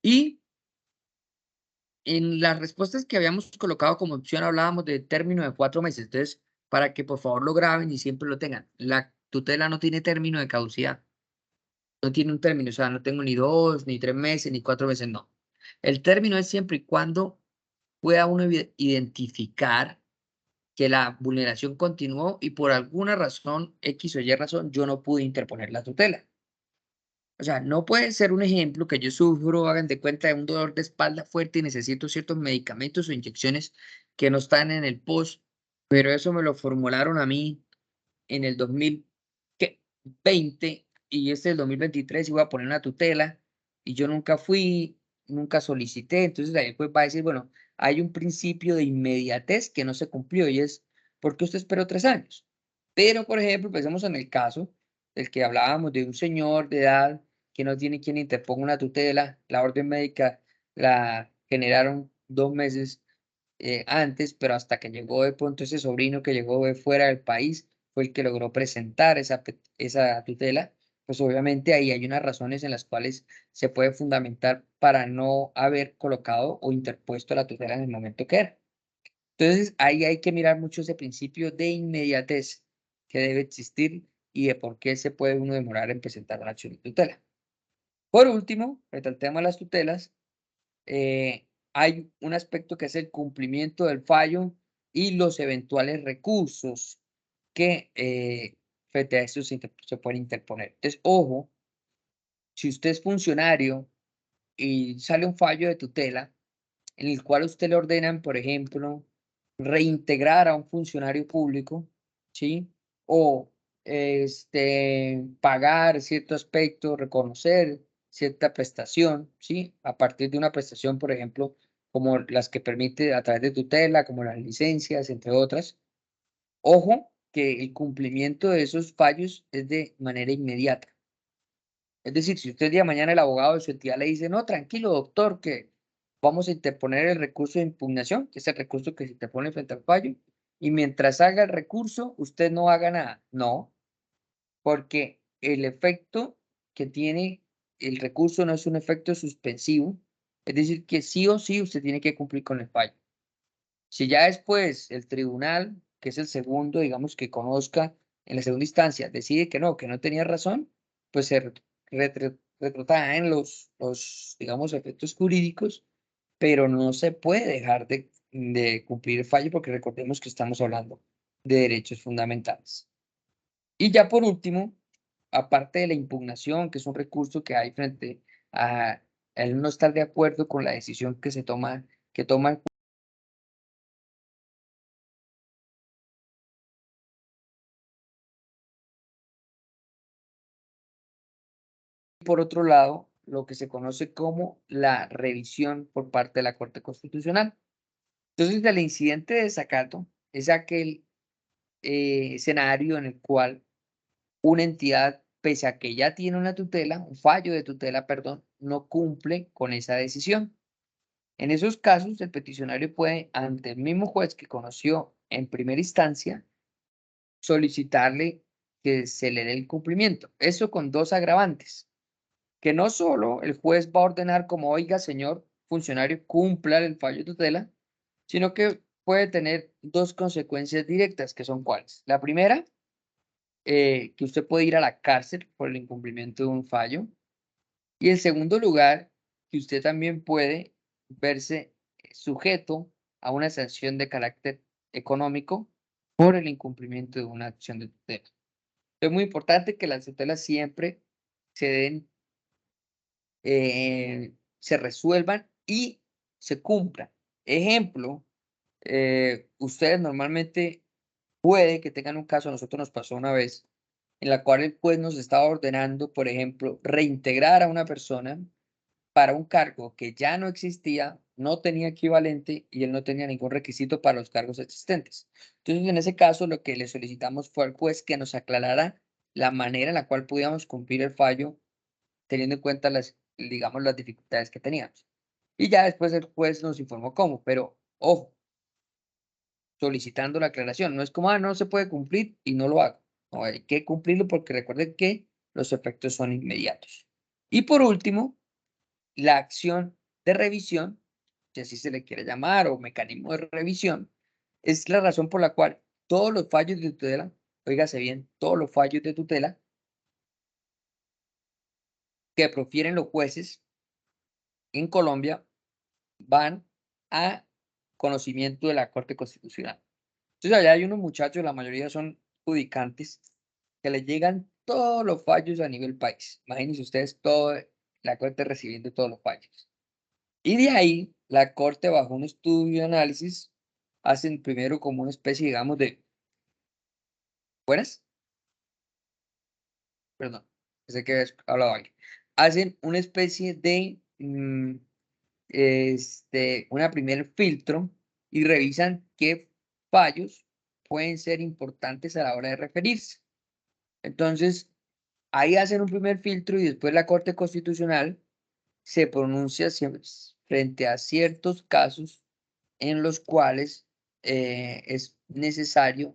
Y en las respuestas que habíamos colocado como opción hablábamos de término de 4 meses. Entonces, para que por favor lo graben y siempre lo tengan. La tutela no tiene término de caducidad. No tiene un término, o sea, no tengo ni 2, ni 3 meses, ni 4 meses, no. El término es siempre y cuando pueda uno identificar que la vulneración continuó y por alguna razón, X o Y razón, yo no pude interponer la tutela. O sea, no puede ser un ejemplo que yo sufro, hagan de cuenta, de un dolor de espalda fuerte y necesito ciertos medicamentos o inyecciones que no están en el POS, pero eso me lo formularon a mí en el 2020 y este es el 2023 y voy a poner una tutela y yo nunca fui, nunca solicité. Entonces ahí pues va a decir, bueno, hay un principio de inmediatez que no se cumplió y es, ¿por qué usted esperó 3 años? Pero, por ejemplo, pensemos en el caso del que hablábamos de un señor de edad que no tiene quien interponga una tutela, la orden médica la generaron 2 meses antes, pero hasta que llegó de pronto ese sobrino que llegó de fuera del país, fue el que logró presentar esa tutela. pues obviamente ahí hay unas razones en las cuales se puede fundamentar para no haber colocado o interpuesto la tutela en el momento que era. Entonces, ahí hay que mirar mucho ese principio de inmediatez que debe existir y de por qué se puede uno demorar en presentar una acción de tutela. Por último, frente al tema de las tutelas, hay un aspecto que es el cumplimiento del fallo y los eventuales recursos que frente a esto se pueden interponer. Entonces, ojo, si usted es funcionario y sale un fallo de tutela en el cual a usted le ordenan, por ejemplo, reintegrar a un funcionario público, ¿sí? O pagar cierto aspecto, reconocer cierta prestación, ¿sí? A partir de una prestación, por ejemplo, como las que permite a través de tutela, como las licencias, entre otras. Ojo, que el cumplimiento de esos fallos es de manera inmediata. Es decir, si usted el día de mañana el abogado de su entidad le dice, no, tranquilo, doctor, que vamos a interponer el recurso de impugnación, que es el recurso que se interpone frente al fallo, y mientras haga el recurso, usted no haga nada. No, porque el efecto que tiene el recurso no es un efecto suspensivo, es decir, que sí o sí usted tiene que cumplir con el fallo. Si ya después el tribunal, que es el segundo, digamos, que conozca en la segunda instancia, decide que no tenía razón, pues se retrotraen los, digamos, efectos jurídicos, pero no se puede dejar de cumplir el fallo porque recordemos que estamos hablando de derechos fundamentales. Y ya por último, aparte de la impugnación, que es un recurso que hay frente a el no estar de acuerdo con la decisión que se toma, que toma el por otro lado, lo que se conoce como la revisión por parte de la Corte Constitucional. Entonces, el incidente de desacato es aquel escenario en el cual una entidad, pese a que ya tiene una tutela, un fallo de tutela, perdón, no cumple con esa decisión. En esos casos, el peticionario puede, ante el mismo juez que conoció en primera instancia, solicitarle que se le dé el cumplimiento. Eso con dos agravantes. Que no solo el juez va a ordenar como, oiga, señor funcionario, cumpla el fallo de tutela, sino que puede tener dos consecuencias directas, que son cuáles. La primera, que usted puede ir a la cárcel por el incumplimiento de un fallo. Y en segundo lugar, que usted también puede verse sujeto a una sanción de carácter económico por el incumplimiento de una acción de tutela. Es muy importante que las tutelas siempre se den se resuelvan y se cumplan. Ejemplo, ustedes normalmente puede que tengan un caso, a nosotros nos pasó una vez, en la cual el juez nos estaba ordenando, por ejemplo, reintegrar a una persona para un cargo que ya no existía, no tenía equivalente y él no tenía ningún requisito para los cargos existentes. Entonces, en ese caso, lo que le solicitamos fue al juez que nos aclarara la manera en la cual podíamos cumplir el fallo teniendo en cuenta las, digamos, las dificultades que teníamos. Y ya después el juez nos informó cómo, pero ojo, solicitando la aclaración. No es como, no se puede cumplir y no lo hago. No, hay que cumplirlo porque recuerden que los efectos son inmediatos. Y por último, la acción de revisión, si así se le quiere llamar, o mecanismo de revisión, es la razón por la cual todos los fallos de tutela, óigase bien, todos los fallos de tutela que profieren los jueces en Colombia van a conocimiento de la Corte Constitucional. Entonces, allá hay unos muchachos, la mayoría son judicantes, que les llegan todos los fallos a nivel país. Imagínense ustedes toda la Corte recibiendo todos los fallos. Y de ahí, la Corte, bajo un estudio y análisis, hacen primero como una especie, digamos, de... ¿Buenas? Perdón, pensé que había hablado alguien. Hacen una especie de... una primer filtro y revisan qué fallos pueden ser importantes a la hora de referirse. Entonces, ahí hacen un primer filtro y después la Corte Constitucional se pronuncia frente a ciertos casos en los cuales es necesario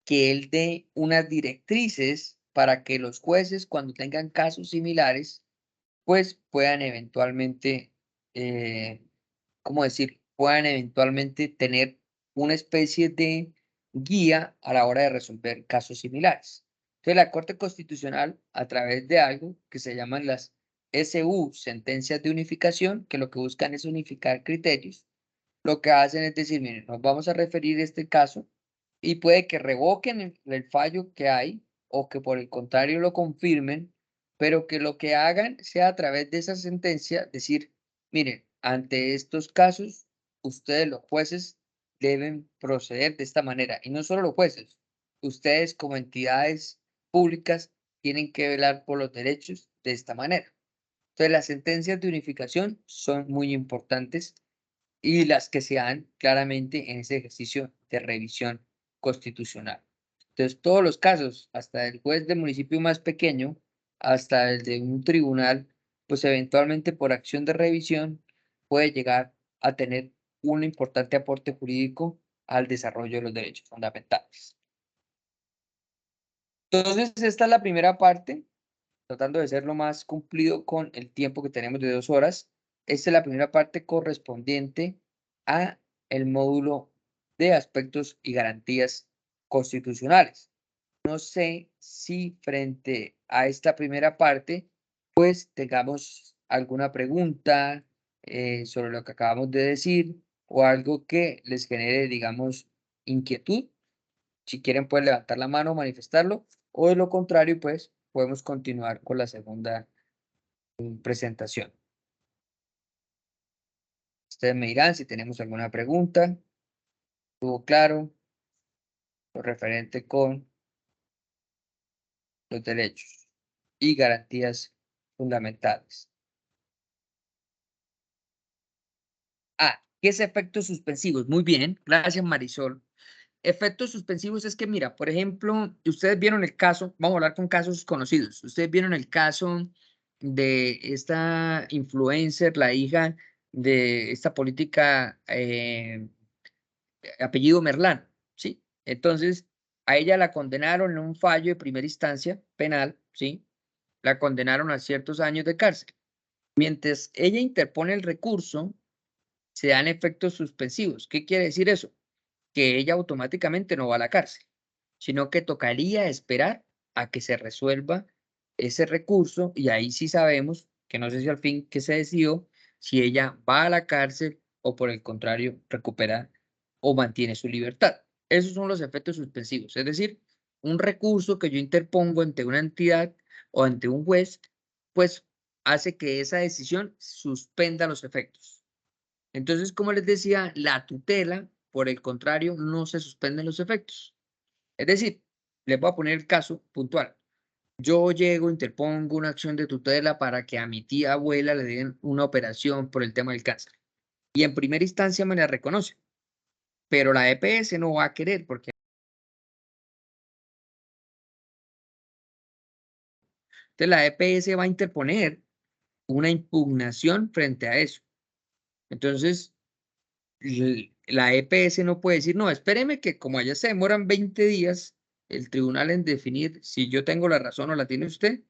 que él dé unas directrices para que los jueces, cuando tengan casos similares, pues puedan eventualmente, ¿cómo decir? Puedan eventualmente tener una especie de guía a la hora de resolver casos similares. Entonces, la Corte Constitucional, a través de algo que se llaman las SU, sentencias de unificación, que lo que buscan es unificar criterios, lo que hacen es decir, miren, nos vamos a referir a este caso y puede que revoquen el fallo que hay o que por el contrario lo confirmen, pero que lo que hagan sea a través de esa sentencia decir, miren, ante estos casos, ustedes los jueces deben proceder de esta manera. Y no solo los jueces, ustedes como entidades públicas tienen que velar por los derechos de esta manera. Entonces, las sentencias de unificación son muy importantes y las que se dan claramente en ese ejercicio de revisión constitucional. Entonces, todos los casos, hasta el juez del municipio más pequeño, hasta el de un tribunal, pues eventualmente por acción de revisión puede llegar a tener un importante aporte jurídico al desarrollo de los derechos fundamentales. Entonces, esta es la primera parte, tratando de ser lo más cumplido con el tiempo que tenemos de 2 horas. Esta es la primera parte correspondiente a el módulo de aspectos y garantías constitucionales. No sé si frente a esta primera parte, pues tengamos alguna pregunta sobre lo que acabamos de decir o algo que les genere, digamos, inquietud. Si quieren, pueden levantar la mano, manifestarlo, o de lo contrario, pues podemos continuar con la segunda presentación. Ustedes me dirán si tenemos alguna pregunta. ¿Estuvo claro? Lo referente con los derechos y garantías fundamentales. ¿Qué es efectos suspensivos? Muy bien, gracias Marisol. Efectos suspensivos es que, mira, por ejemplo, ustedes vieron el caso, vamos a hablar con casos conocidos. Ustedes vieron el caso de esta influencer, la hija de esta política, apellido Merlán, ¿sí? Entonces, a ella la condenaron en un fallo de primera instancia penal, ¿sí? La condenaron a ciertos años de cárcel. Mientras ella interpone el recurso, se dan efectos suspensivos. ¿Qué quiere decir eso? Que ella automáticamente no va a la cárcel, sino que tocaría esperar a que se resuelva ese recurso y ahí sí sabemos, que no sé si al fin que se decidió, si ella va a la cárcel o por el contrario recupera o mantiene su libertad. Esos son los efectos suspensivos, es decir, un recurso que yo interpongo ante una entidad o ante un juez, pues hace que esa decisión suspenda los efectos. Entonces, como les decía, la tutela, por el contrario, no se suspenden los efectos. Es decir, les voy a poner el caso puntual. Yo llego, interpongo una acción de tutela para que a mi tía abuela le den una operación por el tema del cáncer. Y en primera instancia me la reconoce, pero la EPS no va a querer porque entonces la EPS va a interponer una impugnación frente a eso. Entonces, la EPS no puede decir, no, espéreme que como allá se demoran 20 días, el tribunal en definir si yo tengo la razón o la tiene usted,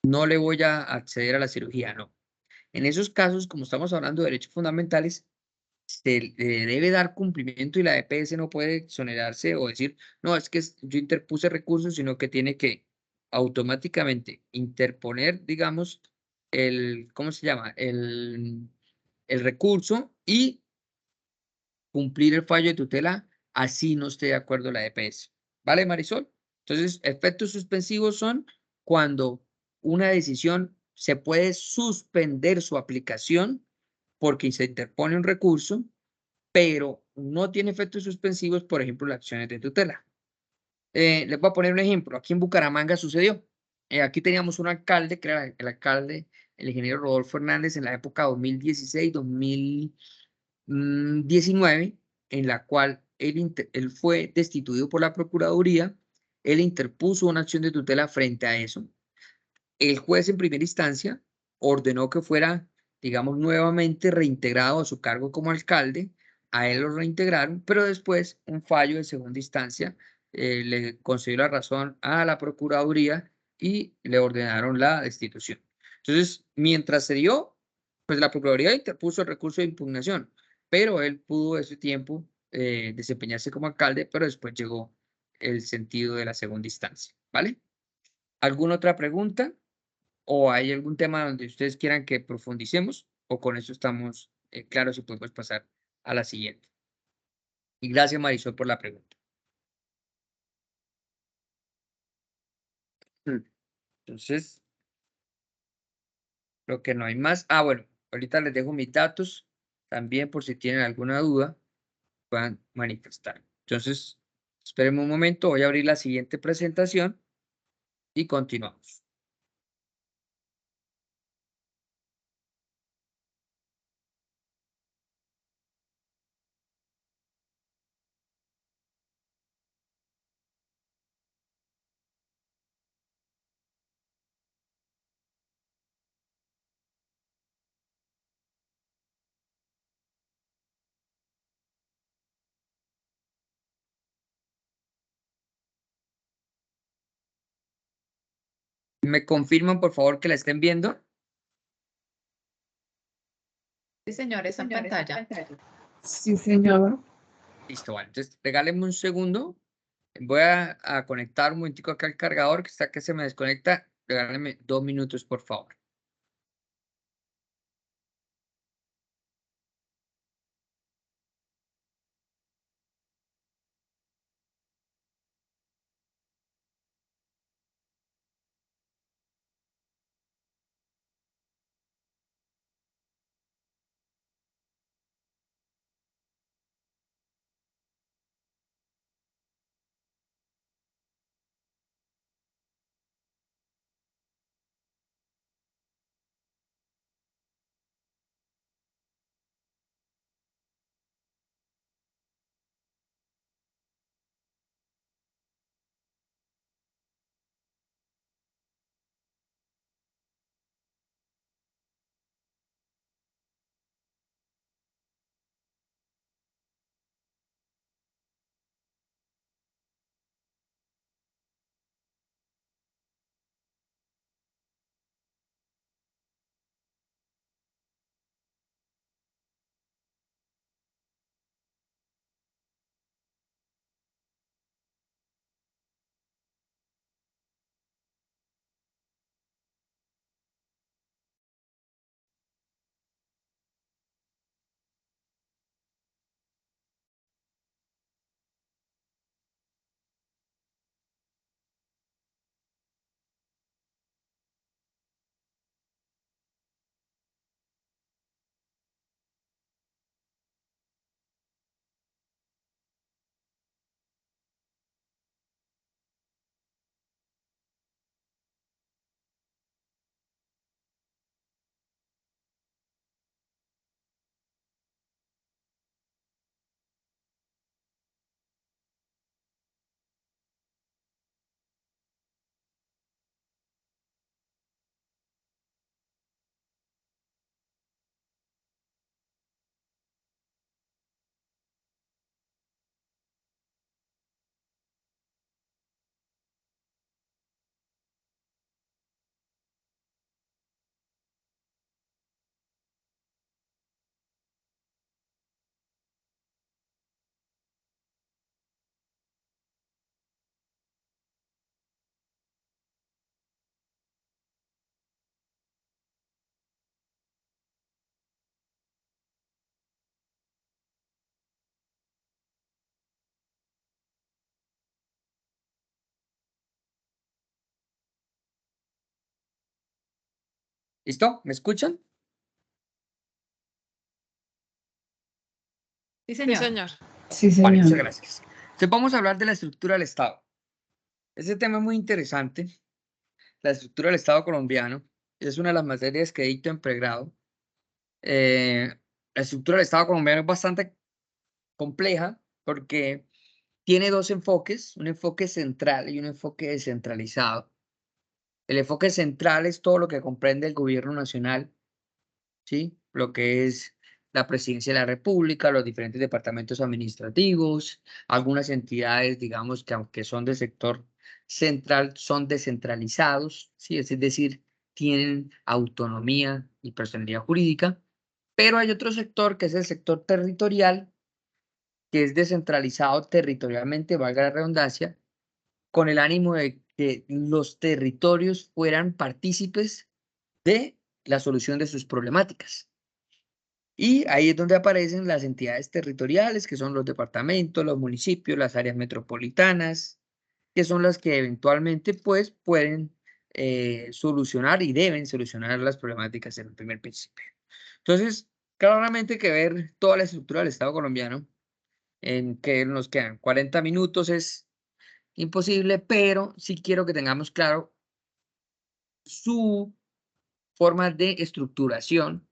no le voy a acceder a la cirugía, no. En esos casos, como estamos hablando de derechos fundamentales, se le debe dar cumplimiento y la EPS no puede exonerarse o decir, no, es que yo interpuse recursos, sino que tiene que automáticamente interponer, digamos, ¿cómo se llama? El recurso y cumplir el fallo de tutela, así no esté de acuerdo la EPS. ¿Vale, Marisol? Entonces, efectos suspensivos son cuando una decisión se puede suspender su aplicación porque se interpone un recurso, pero no tiene efectos suspensivos, por ejemplo, las acciones de tutela. Les voy a poner un ejemplo. Aquí en Bucaramanga sucedió. Aquí teníamos un alcalde, que era el alcalde, el ingeniero Rodolfo Hernández, en la época 2016-2019, en la cual él fue destituido por la Procuraduría. Él interpuso una acción de tutela frente a eso. El juez en primera instancia ordenó que fuera, digamos, nuevamente reintegrado a su cargo como alcalde. A él lo reintegraron, pero después un fallo de segunda instancia le concedió la razón a la Procuraduría y le ordenaron la destitución. Entonces, mientras se dio, pues la Procuraduría interpuso el recurso de impugnación, pero él pudo ese tiempo desempeñarse como alcalde, pero después llegó el sentido de la segunda instancia, ¿vale? ¿Alguna otra pregunta? ¿O hay algún tema donde ustedes quieran que profundicemos? ¿O con eso estamos claros y podemos pasar a la siguiente? Y gracias, Marisol, por la pregunta. Entonces, creo que no hay más. Ah, bueno, ahorita les dejo mis datos también por si tienen alguna duda, puedan manifestar. Entonces, esperemos un momento, voy a abrir la siguiente presentación y continuamos. ¿Me confirman, por favor, que la estén viendo? Sí, señor, está en pantalla. Sí, señor. Listo, vale. Entonces, regálenme un segundo. Voy a conectar un momentico acá el cargador, que está que se me desconecta. Regálenme 2 minutos, por favor. ¿Listo? ¿Me escuchan? Sí, Sí, señor. señor. Sí, Vale, muchas señor. gracias. Entonces vamos a hablar de la estructura del Estado. Ese tema es muy interesante. La estructura del Estado colombiano es una de las materias que dicto en pregrado. La estructura del Estado colombiano es bastante compleja porque tiene dos enfoques, un enfoque central y un enfoque descentralizado. El enfoque central es todo lo que comprende el gobierno nacional, ¿sí? Lo que es la presidencia de la República, los diferentes departamentos administrativos, algunas entidades, digamos, que aunque son del sector central son descentralizados, ¿sí? Es decir, tienen autonomía y personalidad jurídica, pero hay otro sector que es el sector territorial, que es descentralizado territorialmente, valga la redundancia, con el ánimo de que los territorios fueran partícipes de la solución de sus problemáticas. Y ahí es donde aparecen las entidades territoriales, que son los departamentos, los municipios, las áreas metropolitanas, que son las que eventualmente pues pueden solucionar y deben solucionar las problemáticas en el primer principio. Entonces, claramente que ver toda la estructura del Estado colombiano, en que nos quedan 40 minutos, es imposible, pero sí quiero que tengamos claro su forma de estructuración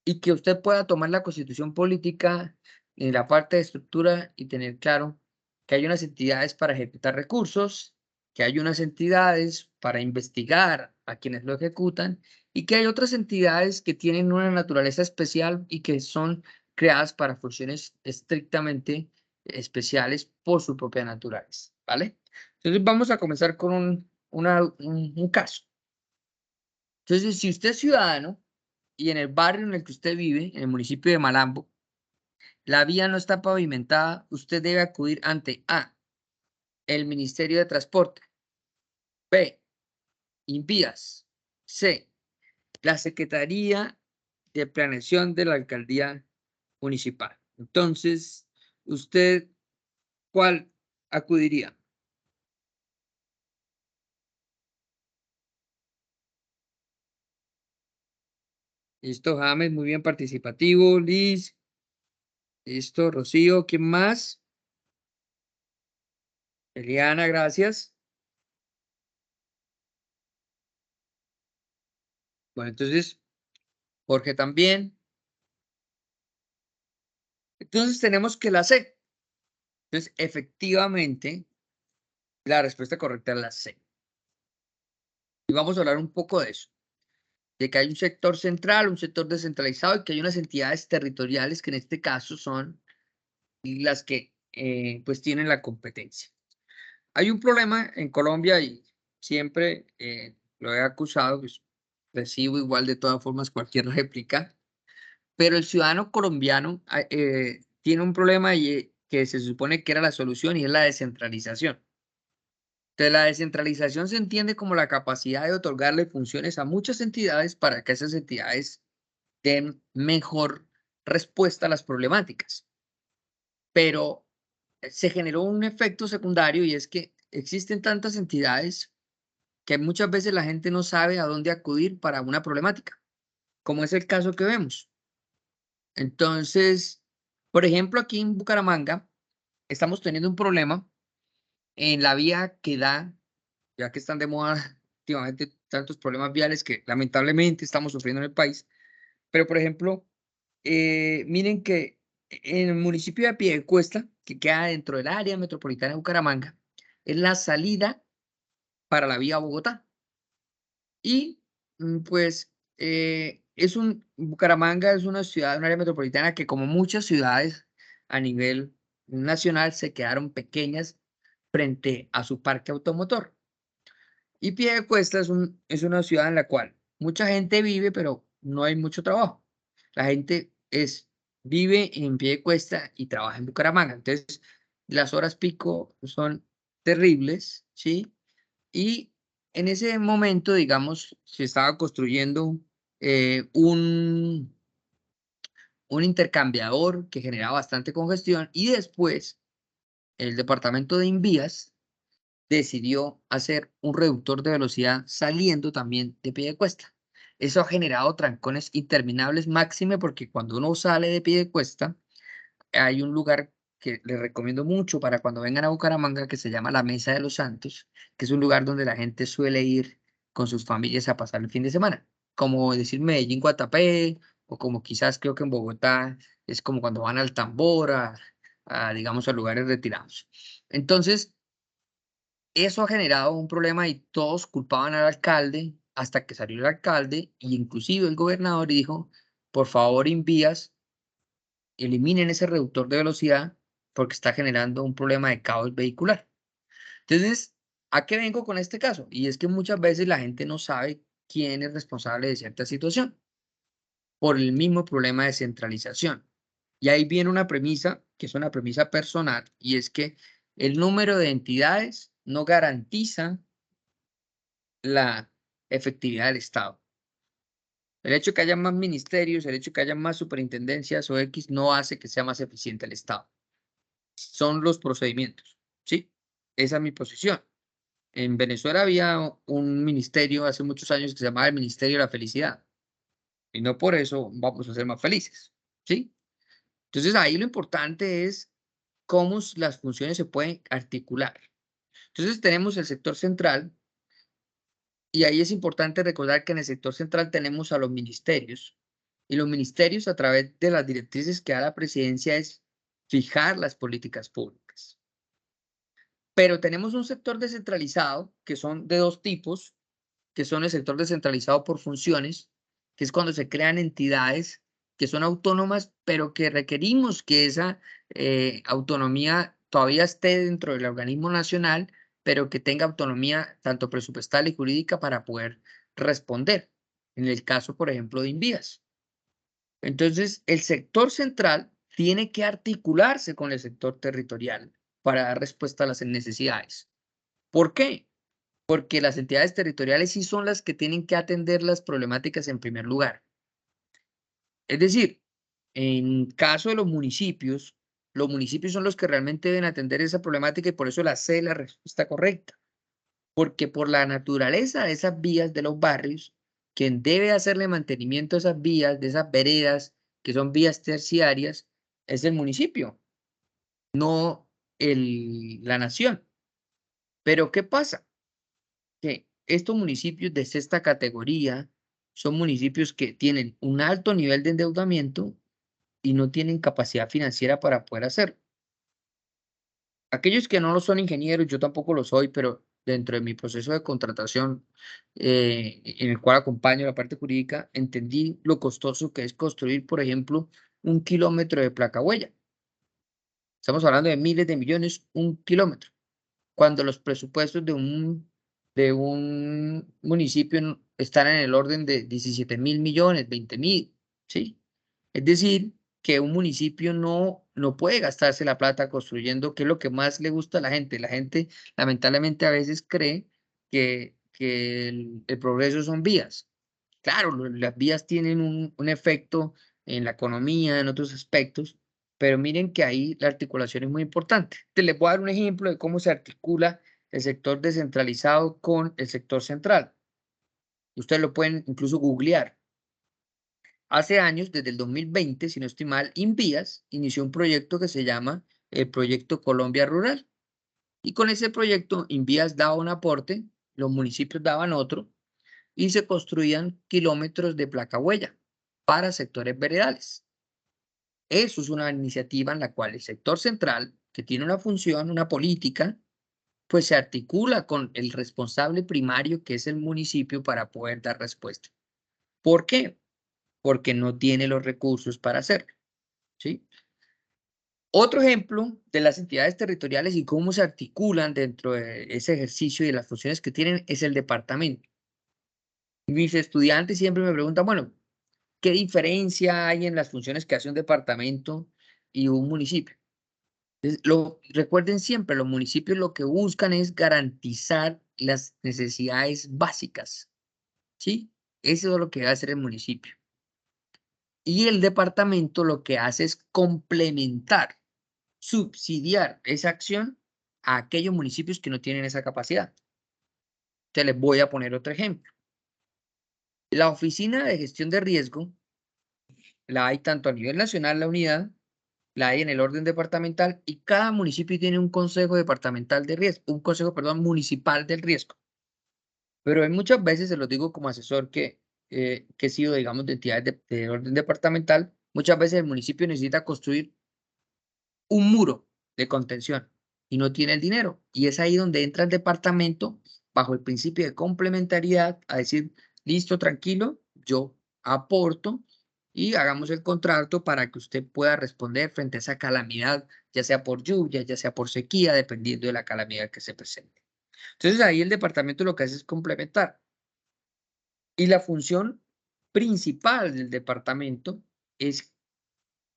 y que usted pueda tomar la constitución política en la parte de estructura y tener claro que hay unas entidades para ejecutar recursos, que hay unas entidades para investigar a quienes lo ejecutan y que hay otras entidades que tienen una naturaleza especial y que son creadas para funciones estrictamente especiales por su propia naturaleza, ¿vale? Entonces vamos a comenzar con un caso. Entonces, si usted es ciudadano y en el barrio en el que usted vive, en el municipio de Malambo, la vía no está pavimentada, usted debe acudir ante A, el Ministerio de Transporte, B, Invías, C, la Secretaría de Planeación de la Alcaldía Municipal. Entonces, ¿usted cuál acudiría? Listo, James, muy bien participativo. Liz, listo, Rocío, ¿quién más? Eliana, gracias. Bueno, entonces, Jorge también. Entonces tenemos que la C. Entonces, efectivamente, la respuesta correcta es la C. Y vamos a hablar un poco de eso. De que hay un sector central, un sector descentralizado y que hay unas entidades territoriales que en este caso son las que pues tienen la competencia. Hay un problema en Colombia y siempre lo he acusado, pues recibo igual de todas formas cualquier réplica, pero el ciudadano colombiano tiene un problema que se supone que era la solución y es la descentralización. Entonces, la descentralización se entiende como la capacidad de otorgarle funciones a muchas entidades para que esas entidades den mejor respuesta a las problemáticas. Pero se generó un efecto secundario y es que existen tantas entidades que muchas veces la gente no sabe a dónde acudir para una problemática, como es el caso que vemos. Entonces, por ejemplo, aquí en Bucaramanga estamos teniendo un problema en la vía que da, ya que están de moda últimamente tantos problemas viales que lamentablemente estamos sufriendo en el país. Pero, por ejemplo, miren que en el municipio de Piedecuesta, que queda dentro del área metropolitana de Bucaramanga, es la salida para la vía Bogotá. Y pues Bucaramanga es una ciudad, un área metropolitana que como muchas ciudades a nivel nacional se quedaron pequeñas frente a su parque automotor. Y Piedecuesta es una ciudad en la cual mucha gente vive, pero no hay mucho trabajo. La gente vive en Piedecuesta y trabaja en Bucaramanga. Entonces, las horas pico son terribles, ¿sí? Y en ese momento, digamos, se estaba construyendo un intercambiador que generaba bastante congestión y después el departamento de Invías decidió hacer un reductor de velocidad saliendo también de Piedecuesta. Eso ha generado trancones interminables máxime porque cuando uno sale de Piedecuesta hay un lugar que les recomiendo mucho para cuando vengan a Bucaramanga que se llama la Mesa de los Santos, que es un lugar donde la gente suele ir con sus familias a pasar el fin de semana, como decir Medellín, Guatapé, o como quizás creo que en Bogotá es como cuando van al Tambor, digamos, a lugares retirados. Entonces, eso ha generado un problema y todos culpaban al alcalde hasta que salió el alcalde y inclusive el gobernador y dijo, por favor, Invías, eliminen ese reductor de velocidad porque está generando un problema de caos vehicular. Entonces, ¿A qué vengo con este caso? Y es que muchas veces la gente no sabe quién es responsable de cierta situación por el mismo problema de centralización. Y ahí viene una premisa, que es una premisa personal, y es que el número de entidades no garantiza la efectividad del Estado. El hecho de que haya más ministerios, el hecho de que haya más superintendencias o X no hace que sea más eficiente el Estado. Son los procedimientos, ¿sí? Esa es mi posición. En Venezuela había un ministerio hace muchos años que se llamaba el Ministerio de la Felicidad. Y no por eso vamos a ser más felices, ¿sí? Entonces ahí lo importante es cómo las funciones se pueden articular. Entonces tenemos el sector central y ahí es importante recordar que en el sector central tenemos a los ministerios y los ministerios a través de las directrices que da la presidencia es fijar las políticas públicas. Pero tenemos un sector descentralizado que son de dos tipos, que son el sector descentralizado por funciones, que es cuando se crean entidades que son autónomas, pero que requerimos que esa autonomía todavía esté dentro del organismo nacional, pero que tenga autonomía tanto presupuestal y jurídica para poder responder. En el caso, por ejemplo, de Invías. Entonces, el sector central tiene que articularse con el sector territorial para dar respuesta a las necesidades. ¿Por qué? Porque las entidades territoriales sí son las que tienen que atender las problemáticas en primer lugar. Es decir, en caso de los municipios son los que realmente deben atender esa problemática y por eso la C es la respuesta correcta. Porque por la naturaleza de esas vías de los barrios, quien debe hacerle mantenimiento a esas vías, de esas veredas, que son vías terciarias, es el municipio, no la nación. Pero ¿qué pasa? Que estos municipios de sexta categoría son municipios que tienen un alto nivel de endeudamiento y no tienen capacidad financiera para poder hacerlo. Aquellos que no lo son ingenieros, yo tampoco lo soy, pero dentro de mi proceso de contratación, en el cual acompaño la parte jurídica, entendí lo costoso que es construir, por ejemplo, 1 kilómetro de placa huella. Estamos hablando de miles de millones, 1 kilómetro. Cuando los presupuestos de un municipio están en el orden de 17.000 millones, 20.000, ¿sí? Es decir, que un municipio no puede gastarse la plata construyendo, que es lo que más le gusta a la gente. La gente, lamentablemente, a veces cree que el progreso son vías. Claro, las vías tienen un efecto en la economía, en otros aspectos, pero miren que ahí la articulación es muy importante. Les voy a dar un ejemplo de cómo se articula el sector descentralizado con el sector central. Ustedes lo pueden incluso googlear. Hace años, desde el 2020, si no estoy mal, Invías inició un proyecto que se llama el Proyecto Colombia Rural. Y con ese proyecto, Invías daba un aporte, los municipios daban otro, y se construían kilómetros de placa huella para sectores veredales. Eso es una iniciativa en la cual el sector central, que tiene una función, una política, pues se articula con el responsable primario, que es el municipio, para poder dar respuesta. ¿Por qué? Porque no tiene los recursos para hacerlo, ¿sí? Otro ejemplo de las entidades territoriales y cómo se articulan dentro de ese ejercicio y de las funciones que tienen es el departamento. Mis estudiantes siempre me preguntan, bueno, ¿qué diferencia hay en las funciones que hace un departamento y un municipio? Recuerden siempre, los municipios lo que buscan es garantizar las necesidades básicas, ¿sí? Eso es lo que va a hacer el municipio. Y el departamento lo que hace es complementar, subsidiar esa acción a aquellos municipios que no tienen esa capacidad. Te les voy a poner otro ejemplo. La Oficina de Gestión de Riesgo la hay tanto a nivel nacional, la unidad, la hay en el orden departamental y cada municipio tiene un consejo departamental de riesgo, un consejo, perdón, municipal del riesgo. Pero hay muchas veces, se los digo como asesor que he sido, digamos, de entidades de orden departamental, muchas veces el municipio necesita construir un muro de contención y no tiene el dinero. Y es ahí donde entra el departamento bajo el principio de complementariedad a decir, listo, tranquilo, yo aporto y hagamos el contrato para que usted pueda responder frente a esa calamidad, ya sea por lluvia, ya sea por sequía, dependiendo de la calamidad que se presente. Entonces ahí el departamento lo que hace es complementar. Y la función principal del departamento es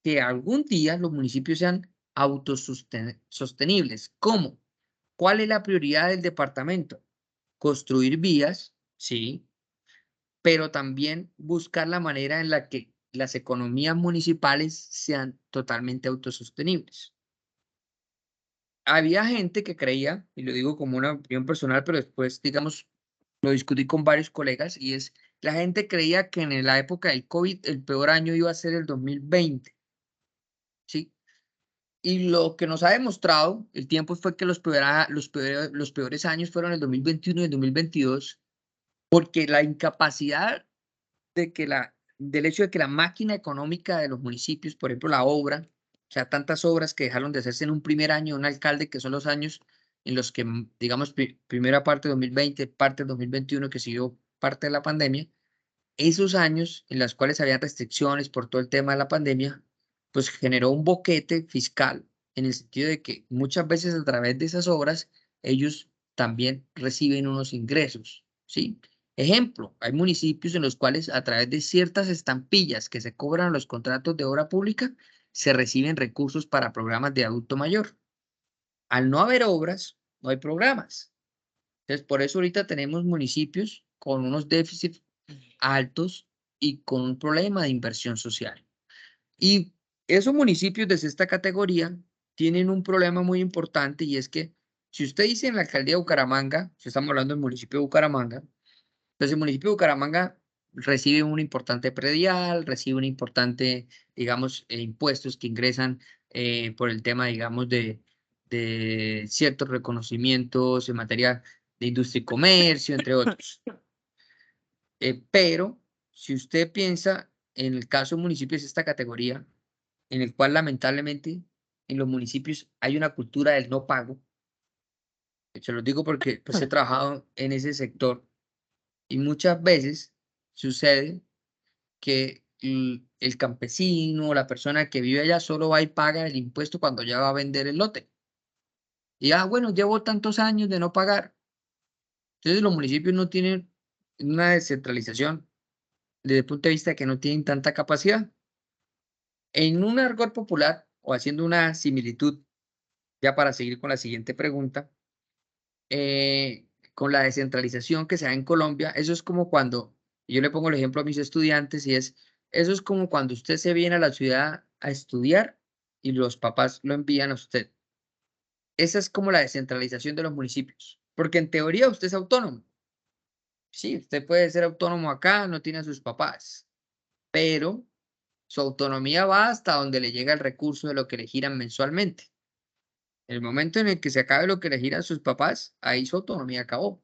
que algún día los municipios sean autosostenibles. ¿Cómo? ¿Cuál es la prioridad del departamento? Construir vías, sí, pero también buscar la manera en la que las economías municipales sean totalmente autosostenibles. Había gente que creía, y lo digo como una opinión personal, pero después, digamos, lo discutí con varios colegas, y es, la gente creía que en la época del COVID el peor año iba a ser el 2020, ¿sí? Y lo que nos ha demostrado el tiempo fue que los peores años fueron el 2021 y el 2022, porque la incapacidad del hecho de que la máquina económica de los municipios, por ejemplo, la obra, o sea, tantas obras que dejaron de hacerse en un primer año de un alcalde, que son los años en los que, digamos, primera parte de 2020, parte de 2021, que siguió parte de la pandemia, esos años en los cuales había restricciones por todo el tema de la pandemia, pues generó un boquete fiscal en el sentido de que muchas veces a través de esas obras ellos también reciben unos ingresos, ¿sí? Ejemplo, hay municipios en los cuales a través de ciertas estampillas que se cobran en los contratos de obra pública, se reciben recursos para programas de adulto mayor. Al no haber obras, no hay programas. Entonces, por eso ahorita tenemos municipios con unos déficits altos y con un problema de inversión social. Y esos municipios de esta categoría tienen un problema muy importante, y es que si usted dice en la alcaldía de Bucaramanga, si estamos hablando del municipio de Bucaramanga, entonces el municipio de Bucaramanga recibe un importante predial, recibe un importante, digamos, impuestos que ingresan por el tema, digamos, de ciertos reconocimientos en materia de industria y comercio, entre otros. Pero si usted piensa en el caso de municipios de esta categoría, en el cual lamentablemente en los municipios hay una cultura del no pago, se los digo porque pues he trabajado en ese sector, y muchas veces sucede que el campesino o la persona que vive allá solo va y paga el impuesto cuando ya va a vender el lote. Y bueno, llevo tantos años de no pagar. Entonces los municipios no tienen una descentralización desde el punto de vista de que no tienen tanta capacidad. En un argot popular, o haciendo una similitud, ya para seguir con la siguiente pregunta, con la descentralización que se da en Colombia, eso es como cuando, yo le pongo el ejemplo a mis estudiantes, y eso es como cuando usted se viene a la ciudad a estudiar y los papás lo envían a usted. Esa es como la descentralización de los municipios, porque en teoría usted es autónomo. Sí, usted puede ser autónomo acá, no tiene a sus papás, pero su autonomía va hasta donde le llega el recurso de lo que le giran mensualmente. El momento en el que se acabe lo que le giran sus papás, ahí su autonomía acabó.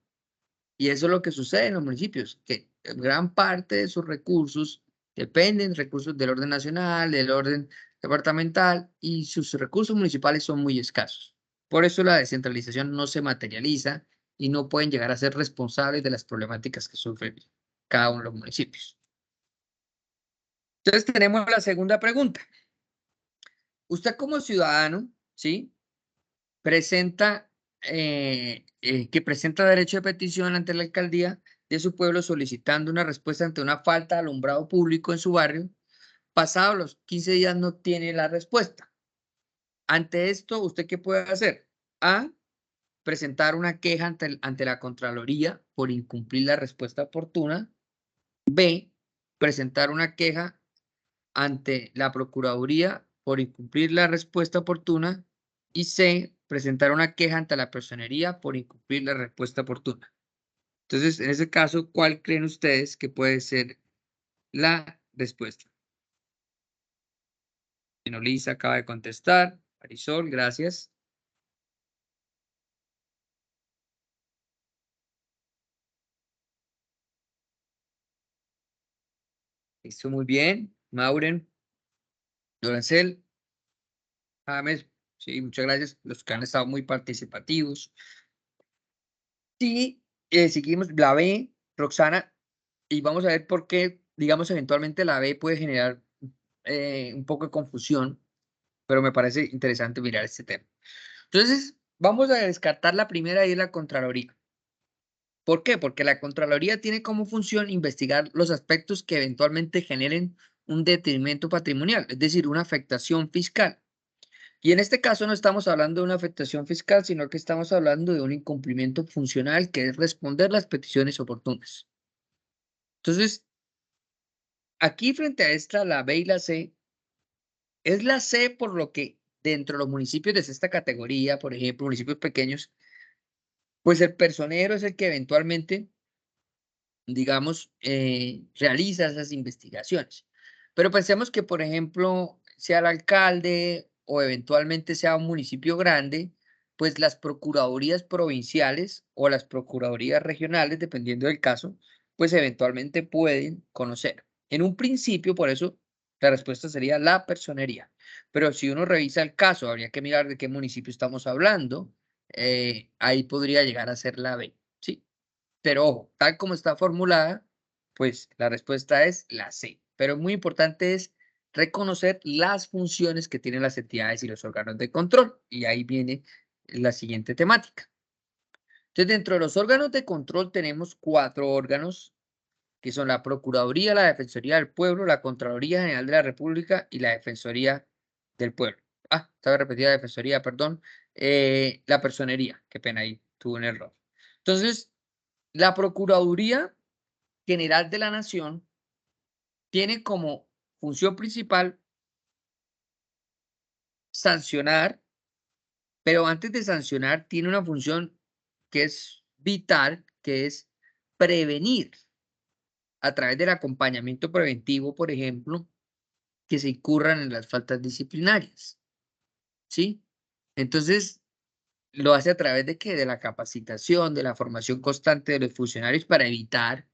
Y eso es lo que sucede en los municipios, que gran parte de sus recursos dependen de recursos del orden nacional, del orden departamental, y sus recursos municipales son muy escasos. Por eso la descentralización no se materializa y no pueden llegar a ser responsables de las problemáticas que sufren cada uno de los municipios. Entonces tenemos la segunda pregunta. Usted como ciudadano, ¿sí? presenta derecho de petición ante la alcaldía de su pueblo solicitando una respuesta ante una falta de alumbrado público en su barrio. Pasados los 15 días no tiene la respuesta. Ante esto, ¿usted qué puede hacer? A, presentar una queja ante la Contraloría por incumplir la respuesta oportuna. B, presentar una queja ante la Procuraduría por incumplir la respuesta oportuna. Y C, presentar una queja ante la personería por incumplir la respuesta oportuna. Entonces, en ese caso, ¿cuál creen ustedes que puede ser la respuesta? Lisa acaba de contestar. Marisol, gracias. Listo, muy bien. Mauren, Dorancel, James, sí, muchas gracias. Los que han estado muy participativos. Sí, seguimos la B, Roxana, y vamos a ver por qué, digamos, eventualmente la B puede generar un poco de confusión, pero me parece interesante mirar este tema. Entonces, vamos a descartar la primera y es la Contraloría. ¿Por qué? Porque la Contraloría tiene como función investigar los aspectos que eventualmente generen un detrimento patrimonial, es decir, una afectación fiscal. Y en este caso no estamos hablando de una afectación fiscal, sino que estamos hablando de un incumplimiento funcional, que es responder las peticiones oportunas. Entonces, aquí frente a esta, la B y la C, es la C por lo que dentro de los municipios de esta categoría, por ejemplo, municipios pequeños, pues el personero es el que eventualmente, digamos, realiza esas investigaciones. Pero pensemos que, por ejemplo, sea el alcalde o eventualmente sea un municipio grande, pues las procuradurías provinciales o las procuradurías regionales, dependiendo del caso, pues eventualmente pueden conocer. En un principio, por eso, la respuesta sería la personería. Pero si uno revisa el caso, habría que mirar de qué municipio estamos hablando. Ahí podría llegar a ser la B, ¿sí? Pero ojo, tal como está formulada, pues la respuesta es la C. Pero muy importante es reconocer las funciones que tienen las entidades y los órganos de control. Y ahí viene la siguiente temática. Entonces, dentro de los órganos de control tenemos 4 órganos, que son la Procuraduría, la Defensoría del Pueblo, la Contraloría General de la República y la Defensoría del Pueblo. Ah, estaba repetida la Defensoría, perdón. La Personería, qué pena ahí, tuve un error. Entonces, la Procuraduría General de la Nación tiene como función principal sancionar, pero antes de sancionar tiene una función que es vital, que es prevenir a través del acompañamiento preventivo, por ejemplo, que se incurran en las faltas disciplinarias, ¿sí? Entonces, lo hace a través de qué? De la capacitación, de la formación constante de los funcionarios para evitar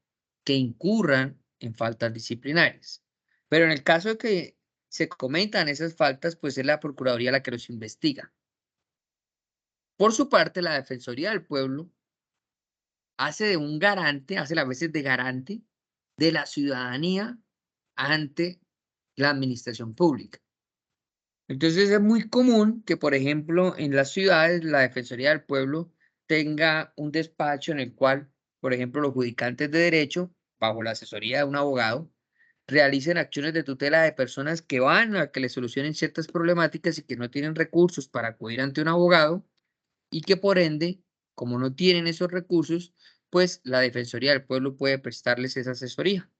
que incurran en faltas disciplinarias. Pero en el caso de que se cometan esas faltas, pues es la Procuraduría la que los investiga. Por su parte, la Defensoría del Pueblo hace de un garante, hace las veces de garante de la ciudadanía ante la administración pública. Entonces es muy común que, por ejemplo, en las ciudades la Defensoría del Pueblo tenga un despacho en el cual, por ejemplo, los judicantes de derecho, bajo la asesoría de un abogado, realicen acciones de tutela de personas que van a que les solucionen ciertas problemáticas y que no tienen recursos para acudir ante un abogado y que por ende, como no tienen esos recursos, pues la Defensoría del Pueblo puede prestarles esa asesoría.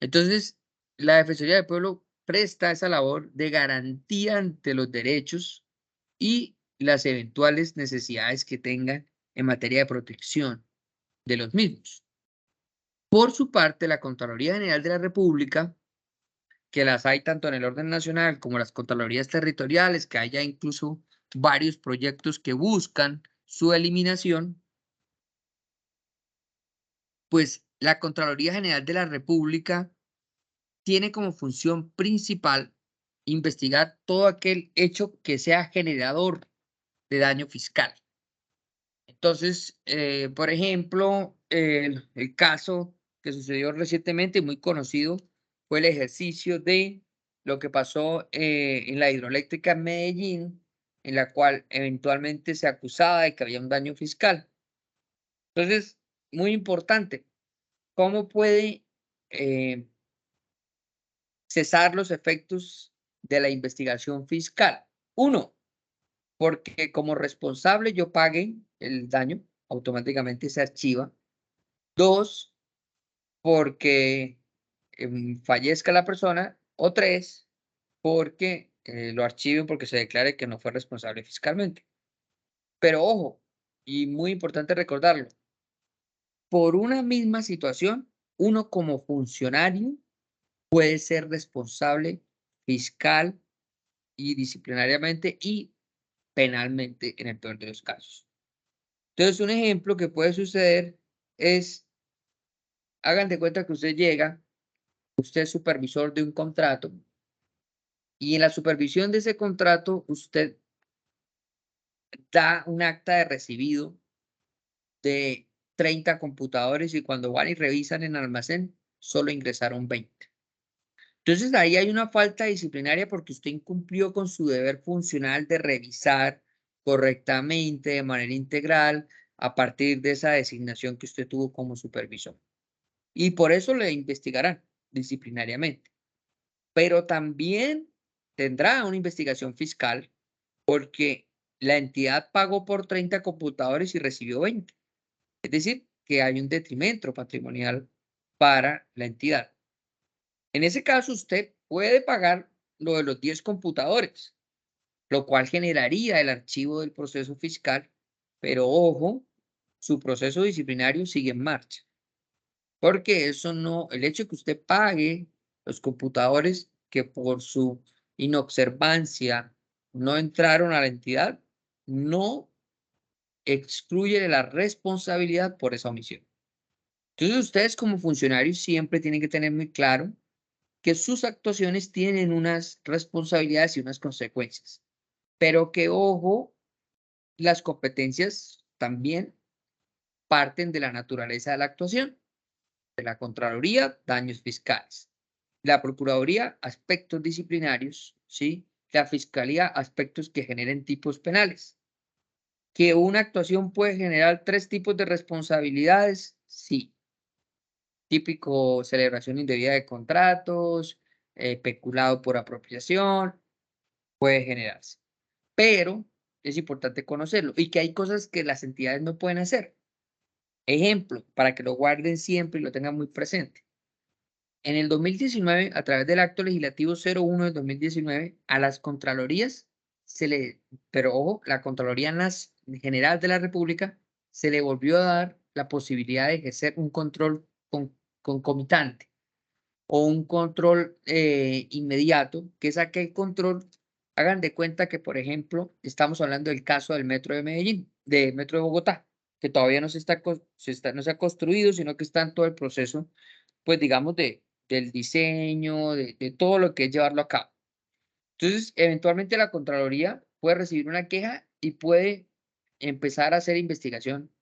Entonces, la Defensoría del Pueblo presta esa labor de garantía ante los derechos y las eventuales necesidades que tengan en materia de protección de los mismos. Por su parte, la Contraloría General de la República, que las hay tanto en el orden nacional como las Contralorías territoriales, que haya incluso varios proyectos que buscan su eliminación, pues la Contraloría General de la República tiene como función principal investigar todo aquel hecho que sea generador de daño fiscal. Entonces, por ejemplo, el caso que sucedió recientemente, muy conocido, fue el ejercicio de lo que pasó en la hidroeléctrica en Medellín, en la cual eventualmente se acusaba de que había un daño fiscal. Entonces, muy importante, ¿cómo puede cesar los efectos de la investigación fiscal? Uno, porque como responsable yo pague el daño, automáticamente se archiva. Dos, porque fallezca la persona. O tres, porque lo archiven porque se declare que no fue responsable fiscalmente. Pero ojo, y muy importante recordarlo, por una misma situación, uno como funcionario puede ser responsable fiscal y disciplinariamente y penalmente en el peor de los casos. Entonces, un ejemplo que puede suceder es, hagan de cuenta que usted llega, usted es supervisor de un contrato y en la supervisión de ese contrato usted da un acta de recibido de 30 computadores y cuando van y revisan en almacén, solo ingresaron 20. Entonces ahí hay una falta disciplinaria porque usted incumplió con su deber funcional de revisar correctamente, de manera integral, a partir de esa designación que usted tuvo como supervisor. Y por eso le investigarán disciplinariamente. Pero también tendrá una investigación fiscal porque la entidad pagó por 30 computadores y recibió 20. Es decir, que hay un detrimento patrimonial para la entidad. En ese caso, usted puede pagar lo de los 10 computadores, lo cual generaría el archivo del proceso fiscal, pero ojo, su proceso disciplinario sigue en marcha. Porque eso no, el hecho de que usted pague los computadores que por su inobservancia no entraron a la entidad, no excluye de la responsabilidad por esa omisión. Entonces, ustedes como funcionarios siempre tienen que tener muy claro que sus actuaciones tienen unas responsabilidades y unas consecuencias, pero que, ojo, las competencias también parten de la naturaleza de la actuación. De la Contraloría, daños fiscales. La Procuraduría, aspectos disciplinarios, ¿sí? La Fiscalía, aspectos que generen tipos penales. ¿Que una actuación puede generar 3 tipos de responsabilidades? Sí. Típico celebración indebida de contratos, peculado por apropiación, puede generarse. Pero es importante conocerlo y que hay cosas que las entidades no pueden hacer. Ejemplo, para que lo guarden siempre y lo tengan muy presente. En el 2019, a través del Acto Legislativo 01 del 2019, a las Contralorías pero ojo, la Contraloría General de la República se le volvió a dar la posibilidad de ejercer un control concomitante o un control inmediato, que es aquel control, hagan de cuenta que, por ejemplo, estamos hablando del caso del Metro de Medellín, del Metro de Bogotá, que todavía no no se ha construido, sino que está en todo el proceso, pues digamos, del diseño, de todo lo que es llevarlo a cabo. Entonces, eventualmente la Contraloría puede recibir una queja y puede empezar a hacer investigación,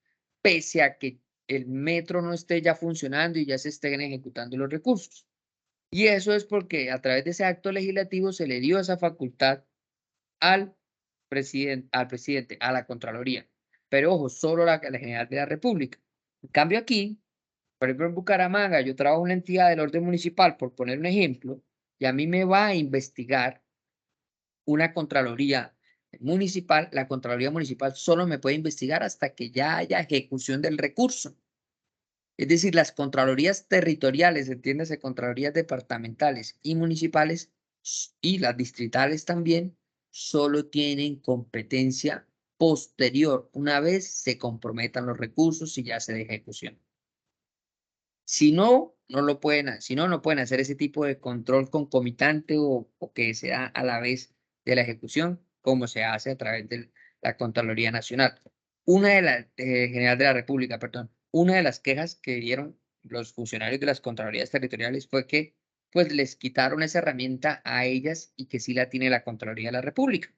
pese a que el metro no esté ya funcionando y ya se estén ejecutando los recursos. Y eso es porque a través de ese acto legislativo se le dio esa facultad al presidente, a la Contraloría. Pero ojo, solo la General de la República. En cambio aquí, por ejemplo, en Bucaramanga, yo trabajo en una entidad del orden municipal, por poner un ejemplo, y a mí me va a investigar una Contraloría municipal. La Contraloría municipal solo me puede investigar hasta que ya haya ejecución del recurso. Es decir, las Contralorías territoriales, entiéndase, Contralorías departamentales y municipales y las distritales también, solo tienen competencia posterior, una vez se comprometan los recursos y ya se dé ejecución. Si no, no pueden hacer ese tipo de control concomitante o que se da a la vez de la ejecución, como se hace a través de la Contraloría Nacional. General de la República, perdón. Una de las quejas que dieron los funcionarios de las Contralorías territoriales fue que pues les quitaron esa herramienta a ellas y que sí la tiene la Contraloría de la República.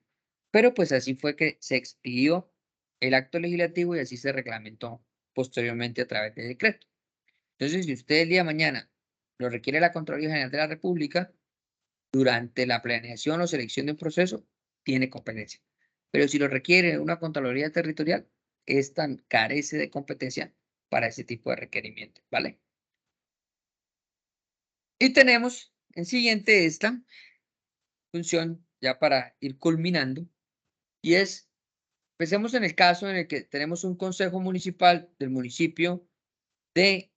Pero pues así fue que se expidió el acto legislativo y así se reglamentó posteriormente a través de decreto. Entonces, si usted el día de mañana lo requiere la Contraloría General de la República, durante la planeación o selección de un proceso, tiene competencia. Pero si lo requiere una Contraloría Territorial, esta carece de competencia para ese tipo de requerimiento, ¿vale? Y tenemos en siguiente esta función, ya para ir culminando, y es, pensemos en el caso en el que tenemos un consejo municipal del municipio de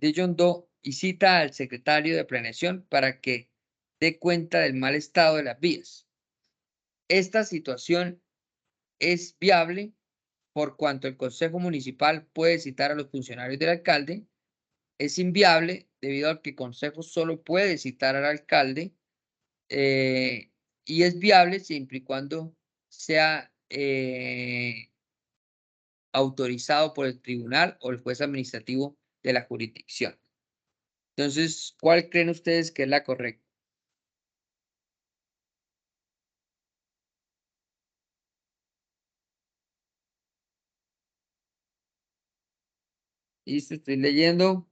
Yondó y cita al secretario de Planeación para que dé cuenta del mal estado de las vías. Esta situación es viable por cuanto el Consejo Municipal puede citar a los funcionarios del alcalde. Es inviable debido a que el Consejo solo puede citar al alcalde y es viable siempre y cuando sea autorizado por el tribunal o el juez administrativo de la jurisdicción. Entonces, ¿cuál creen ustedes que es la correcta? Listo, estoy leyendo.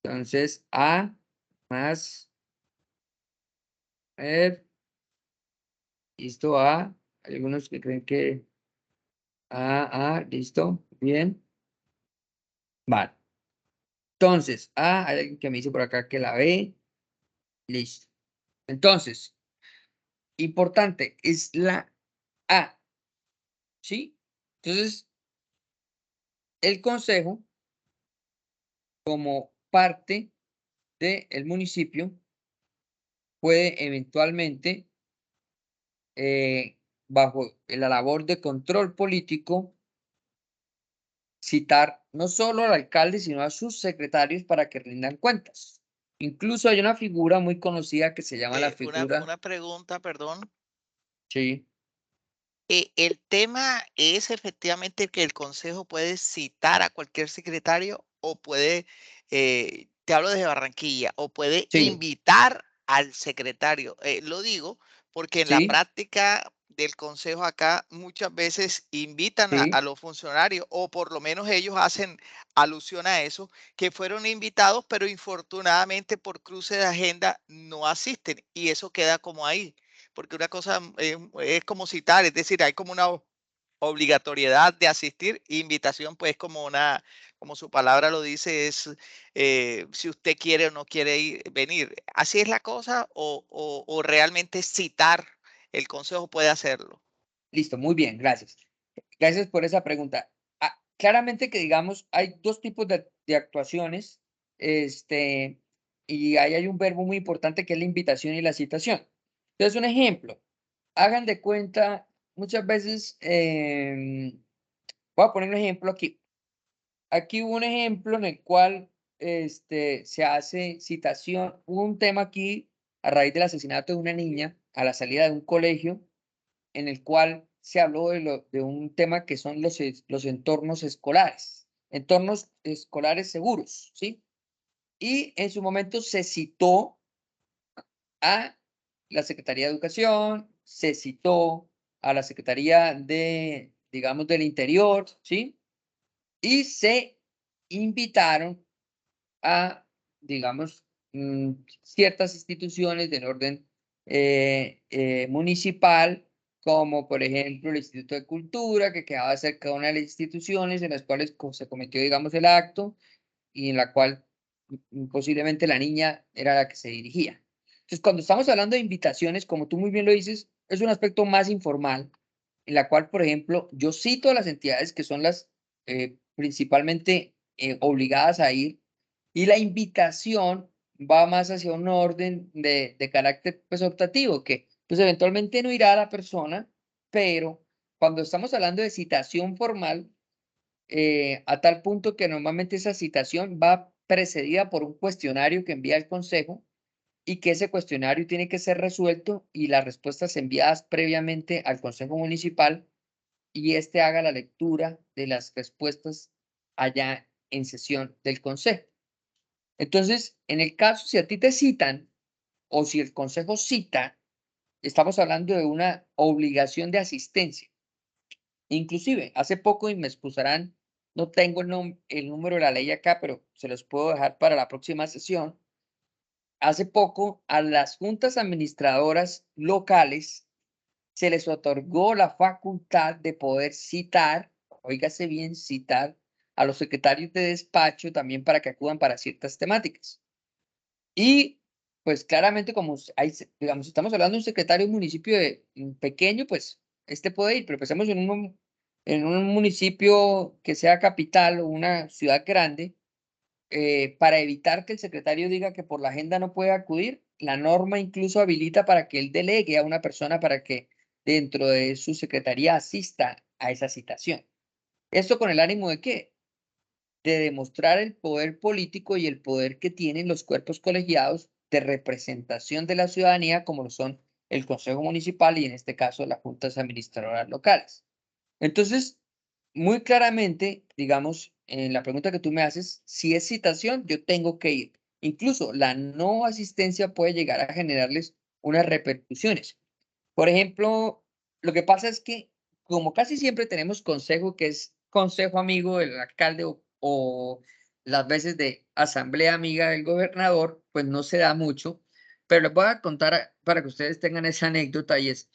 Entonces, A más, a ver, listo, A. Hay algunos que creen que listo, bien. Vale. Entonces, hay alguien que me dice por acá que la B, listo. Entonces, importante, es la A, ¿sí? Entonces, el consejo, como parte del municipio, puede eventualmente, bajo la labor de control político, citar no solo al alcalde, sino a sus secretarios para que rindan cuentas. Incluso hay una figura muy conocida que se llama la figura. Una pregunta, perdón. Sí, El tema es efectivamente que el consejo puede citar a cualquier secretario o puede, te hablo desde Barranquilla, o puede sí, invitar al secretario. Lo digo porque en la sí, práctica del consejo acá muchas veces invitan a sí. los funcionarios, o por lo menos ellos hacen alusión a eso, que fueron invitados, pero infortunadamente por cruce de agenda no asisten y eso queda como ahí. Porque una cosa es como citar, es decir, hay como una obligatoriedad de asistir, invitación pues como como su palabra lo dice, es si usted quiere o no quiere venir. ¿Así es la cosa o realmente citar el consejo puede hacerlo? Listo, muy bien, gracias. Gracias por esa pregunta. Claramente que digamos, hay dos tipos de actuaciones, y ahí hay un verbo muy importante que es la invitación y la citación. Entonces, un ejemplo, hagan de cuenta, muchas veces, voy a poner un ejemplo aquí. Aquí hubo un ejemplo en el cual se hace citación, hubo un tema aquí a raíz del asesinato de una niña a la salida de un colegio en el cual se habló de un tema que son los entornos escolares seguros, ¿sí? Y en su momento se citó a la Secretaría de Educación, se citó a la Secretaría de, digamos, del Interior, ¿sí? Y se invitaron a, digamos, ciertas instituciones del orden municipal, como por ejemplo el Instituto de Cultura, que quedaba cerca de una de las instituciones en las cuales se cometió, digamos, el acto y en la cual posiblemente la niña era la que se dirigía. Entonces, cuando estamos hablando de invitaciones, como tú muy bien lo dices, es un aspecto más informal, en la cual, por ejemplo, yo cito a las entidades que son las principalmente obligadas a ir, y la invitación va más hacia un orden de carácter pues, optativo, que pues eventualmente no irá a la persona, pero cuando estamos hablando de citación formal, a tal punto que normalmente esa citación va precedida por un cuestionario que envía el consejo y que ese cuestionario tiene que ser resuelto y las respuestas enviadas previamente al consejo municipal y este haga la lectura de las respuestas allá en sesión del consejo. Entonces, en el caso, si a ti te citan o si el consejo cita, estamos hablando de una obligación de asistencia. Inclusive, hace poco, y me excusarán, no tengo el número de la ley acá, pero se los puedo dejar para la próxima sesión. Hace poco, a las juntas administradoras locales se les otorgó la facultad de poder citar, óigase bien, citar a los secretarios de despacho también para que acudan para ciertas temáticas. Y pues claramente como hay, digamos, estamos hablando de un secretario de un municipio pequeño, pues este puede ir, pero pensemos en un municipio que sea capital o una ciudad grande, para evitar que el secretario diga que por la agenda no puede acudir, la norma incluso habilita para que él delegue a una persona para que dentro de su secretaría asista a esa citación. ¿Esto con el ánimo de qué? De demostrar el poder político y el poder que tienen los cuerpos colegiados de representación de la ciudadanía, como lo son el Consejo Municipal y en este caso las juntas administradoras locales. Entonces, muy claramente, digamos, en la pregunta que tú me haces, si es citación, yo tengo que ir. Incluso la no asistencia puede llegar a generarles unas repercusiones. Por ejemplo, lo que pasa es que como casi siempre tenemos consejo, que es consejo amigo del alcalde o las veces de asamblea amiga del gobernador, pues no se da mucho, pero les voy a contar para que ustedes tengan esa anécdota y es,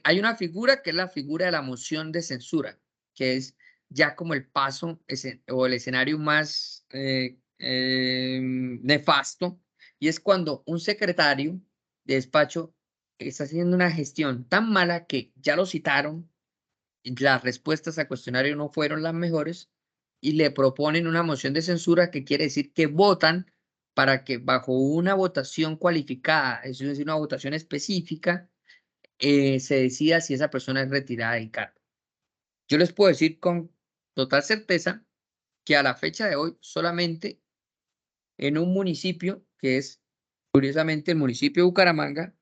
hay una figura que es la figura de la moción de censura, que es ya como el paso o el escenario más nefasto, y es cuando un secretario de despacho está haciendo una gestión tan mala que ya lo citaron, y las respuestas al cuestionario no fueron las mejores, y le proponen una moción de censura que quiere decir que votan para que bajo una votación cualificada, es decir, una votación específica, se decida si esa persona es retirada del cargo. Yo les puedo decir con total certeza que a la fecha de hoy solamente en un municipio, que es curiosamente el municipio de Bucaramanga,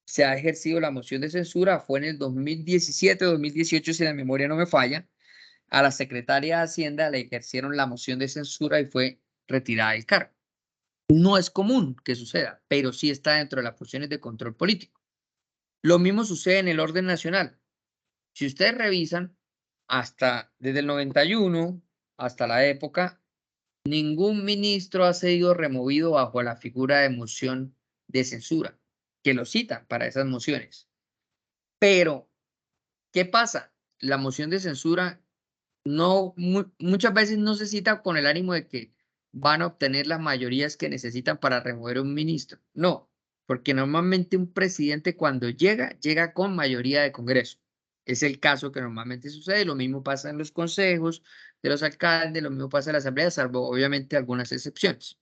se ha ejercido la moción de censura, fue en el 2017 o 2018, si la memoria no me falla. A la secretaria de Hacienda le ejercieron la moción de censura y fue retirada del cargo. No es común que suceda, pero sí está dentro de las funciones de control político. Lo mismo sucede en el orden nacional. Si ustedes revisan, desde el 91 hasta la época, ningún ministro ha sido removido bajo la figura de moción de censura, que lo citan para esas mociones. Pero, ¿qué pasa? La moción de censura muchas veces no se cita con el ánimo de que van a obtener las mayorías que necesitan para remover a un ministro. No, porque normalmente un presidente cuando llega con mayoría de Congreso. Es el caso que normalmente sucede. Lo mismo pasa en los consejos de los alcaldes, lo mismo pasa en la asamblea, salvo obviamente algunas excepciones.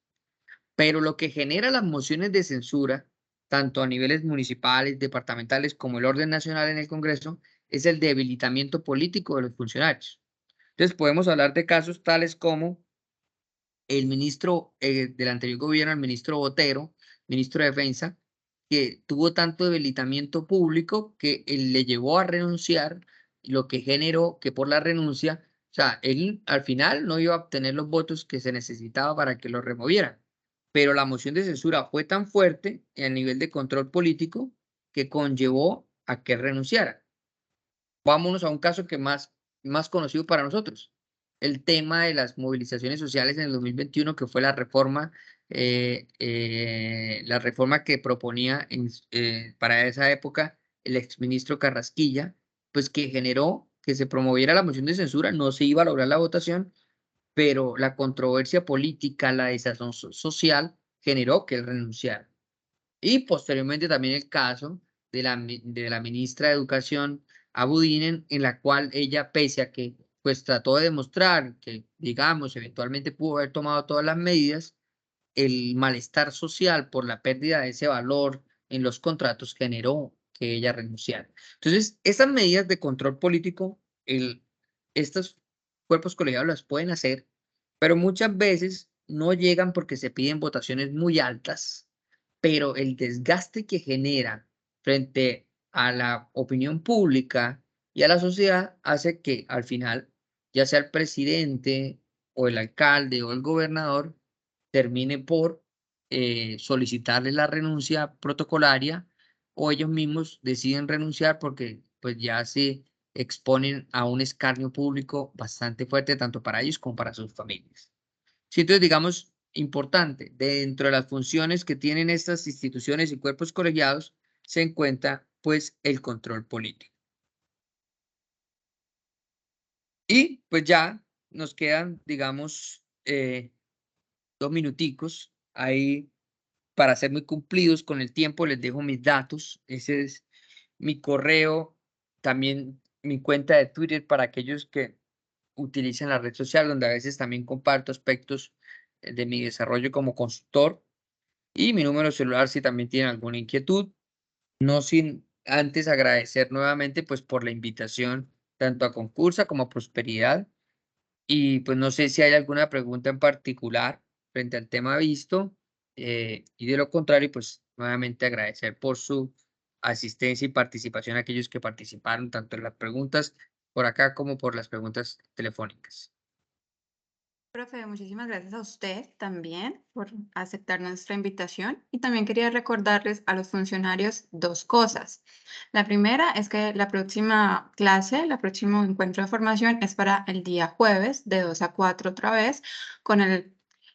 Pero lo que genera las mociones de censura, tanto a niveles municipales, departamentales, como el orden nacional en el Congreso, es el debilitamiento político de los funcionarios. Entonces podemos hablar de casos tales como el ministro del anterior gobierno, el ministro Botero, ministro de Defensa, que tuvo tanto debilitamiento público que él le llevó a renunciar, lo que generó que por la renuncia, o sea, él al final no iba a obtener los votos que se necesitaba para que lo removieran. Pero la moción de censura fue tan fuerte a nivel de control político que conllevó a que renunciara. Vámonos a un caso que más conocido para nosotros, el tema de las movilizaciones sociales en el 2021, que fue la reforma que proponía para esa época el exministro Carrasquilla, pues que generó que se promoviera la moción de censura. No se iba a lograr la votación, pero la controversia política, la desazón social generó que él renunciara. Y posteriormente también el caso de la ministra de Educación, Abudinen, en la cual ella, pese a que pues trató de demostrar que, digamos, eventualmente pudo haber tomado todas las medidas, el malestar social por la pérdida de ese valor en los contratos generó que ella renunciara. Entonces, esas medidas de control político, estos cuerpos colegiados las pueden hacer, pero muchas veces no llegan porque se piden votaciones muy altas, pero el desgaste que genera frente a la opinión pública y a la sociedad hace que al final, ya sea el presidente o el alcalde o el gobernador, termine por solicitarle la renuncia protocolaria, o ellos mismos deciden renunciar porque pues ya se exponen a un escarnio público bastante fuerte tanto para ellos como para sus familias. Sí, entonces, digamos, importante, dentro de las funciones que tienen estas instituciones y cuerpos colegiados, se encuentra, pues, el control político. Y, pues, ya nos quedan, digamos, 2 minuticos ahí para ser muy cumplidos con el tiempo. Les dejo mis datos. Ese es mi correo, también mi cuenta de Twitter para aquellos que utilicen la red social, donde a veces también comparto aspectos de mi desarrollo como consultor, y mi número celular si también tienen alguna inquietud. No sin antes agradecer nuevamente pues por la invitación tanto a Concursa como a Prosperidad, y pues no sé si hay alguna pregunta en particular frente al tema visto, y de lo contrario pues nuevamente agradecer por su asistencia y participación a aquellos que participaron tanto en las preguntas por acá como por las preguntas telefónicas. Profe, muchísimas gracias a usted también por aceptar nuestra invitación, y también quería recordarles a los funcionarios 2 cosas. La primera es que la próxima clase, el próximo encuentro de formación es para el día jueves de 2 a 4 otra vez, con el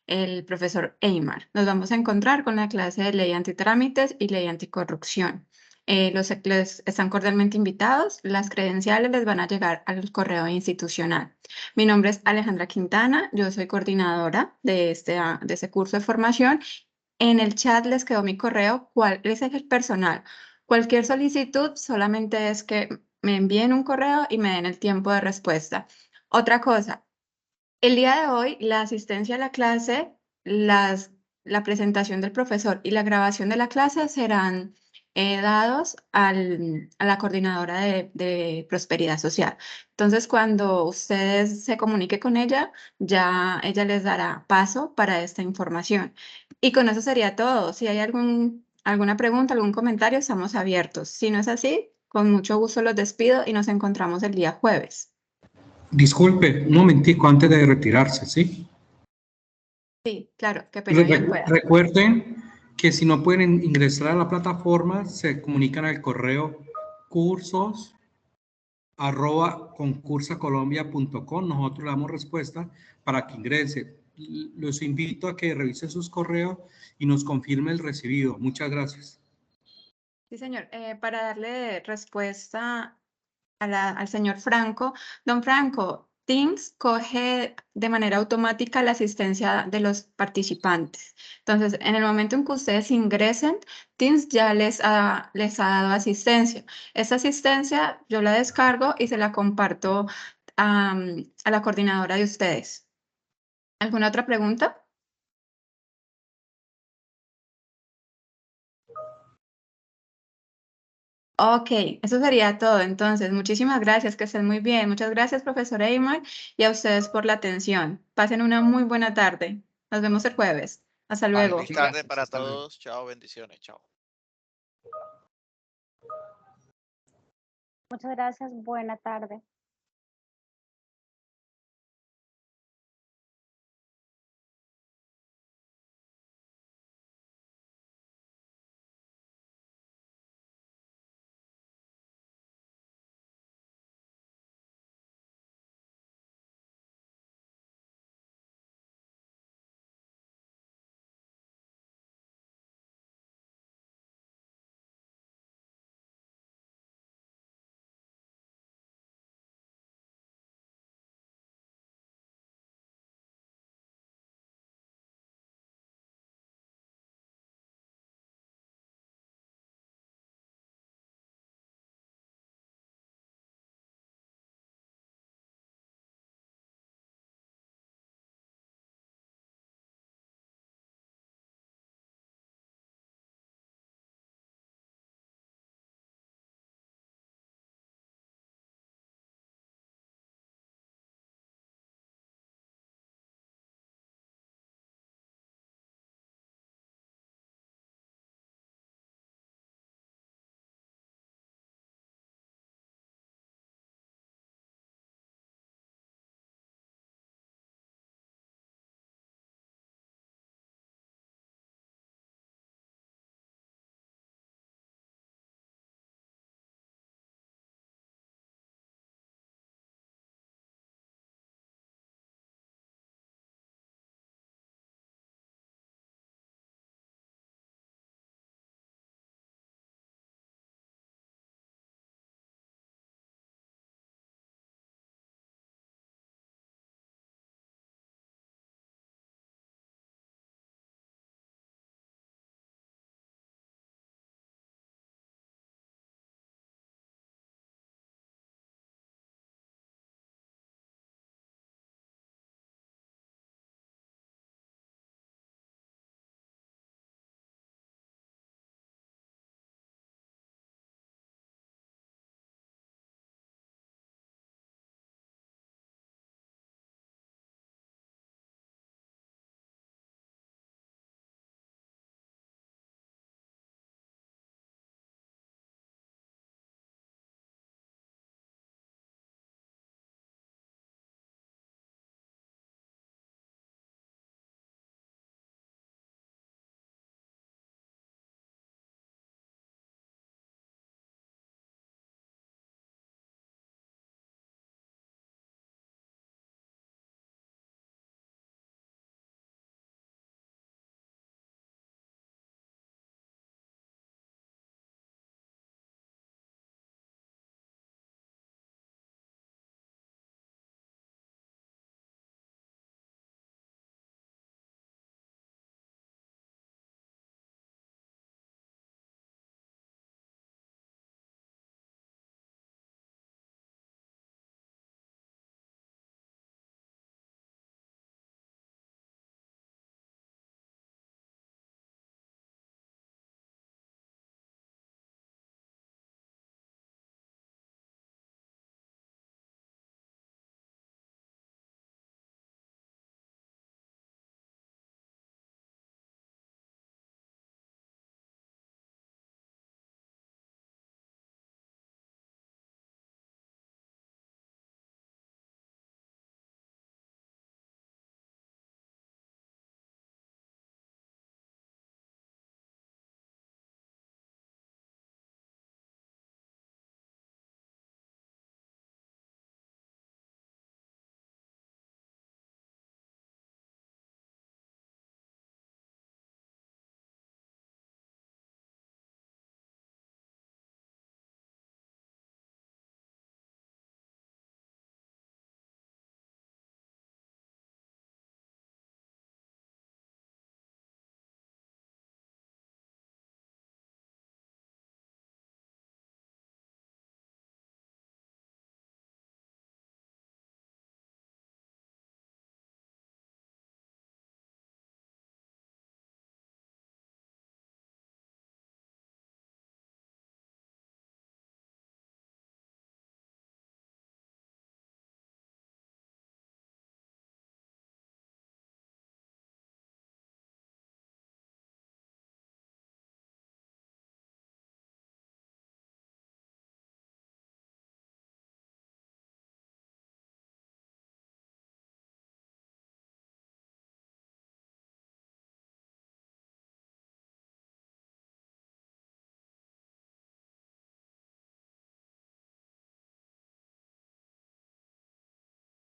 el profesor Eymar. Nos vamos a encontrar con la clase de ley antitrámites y ley anticorrupción. Les están cordialmente invitados. Las credenciales les van a llegar al correo institucional. Mi nombre es Alejandra Quintana. Yo soy coordinadora de ese curso de formación. En el chat les quedó mi correo. ¿Cuál es el personal? Cualquier solicitud solamente es que me envíen un correo y me den el tiempo de respuesta. Otra cosa, el día de hoy la asistencia a la clase, la presentación del profesor y la grabación de la clase serán dados a la coordinadora de prosperidad social. Entonces, cuando ustedes se comuniquen con ella, ya ella les dará paso para esta información. Y con eso sería todo. Si hay alguna pregunta, algún comentario, estamos abiertos. Si no es así, con mucho gusto los despido y nos encontramos el día jueves. Disculpe, un momentico antes de retirarse, ¿sí? Sí, claro, qué pena, bien pueda. Recuerden que si no pueden ingresar a la plataforma, se comunican al correo cursos@concursacolombia.com. Nosotros le damos respuesta para que ingrese. Los invito a que revisen sus correos y nos confirme el recibido. Muchas gracias. Sí, señor. Para darle respuesta al señor Franco, don Franco, Teams coge de manera automática la asistencia de los participantes. Entonces, en el momento en que ustedes ingresen, Teams ya les ha dado asistencia. Esta asistencia yo la descargo y se la comparto a la coordinadora de ustedes. ¿Alguna otra pregunta? Ok, eso sería todo. Entonces, muchísimas gracias, que estén muy bien. Muchas gracias, profesor Eymar, y a ustedes por la atención. Pasen una muy buena tarde. Nos vemos el jueves. Hasta Vale, luego. Feliz muchas tarde gracias. para Hasta luego. todos. Chao, bendiciones. Chao. Muchas gracias, buena tarde.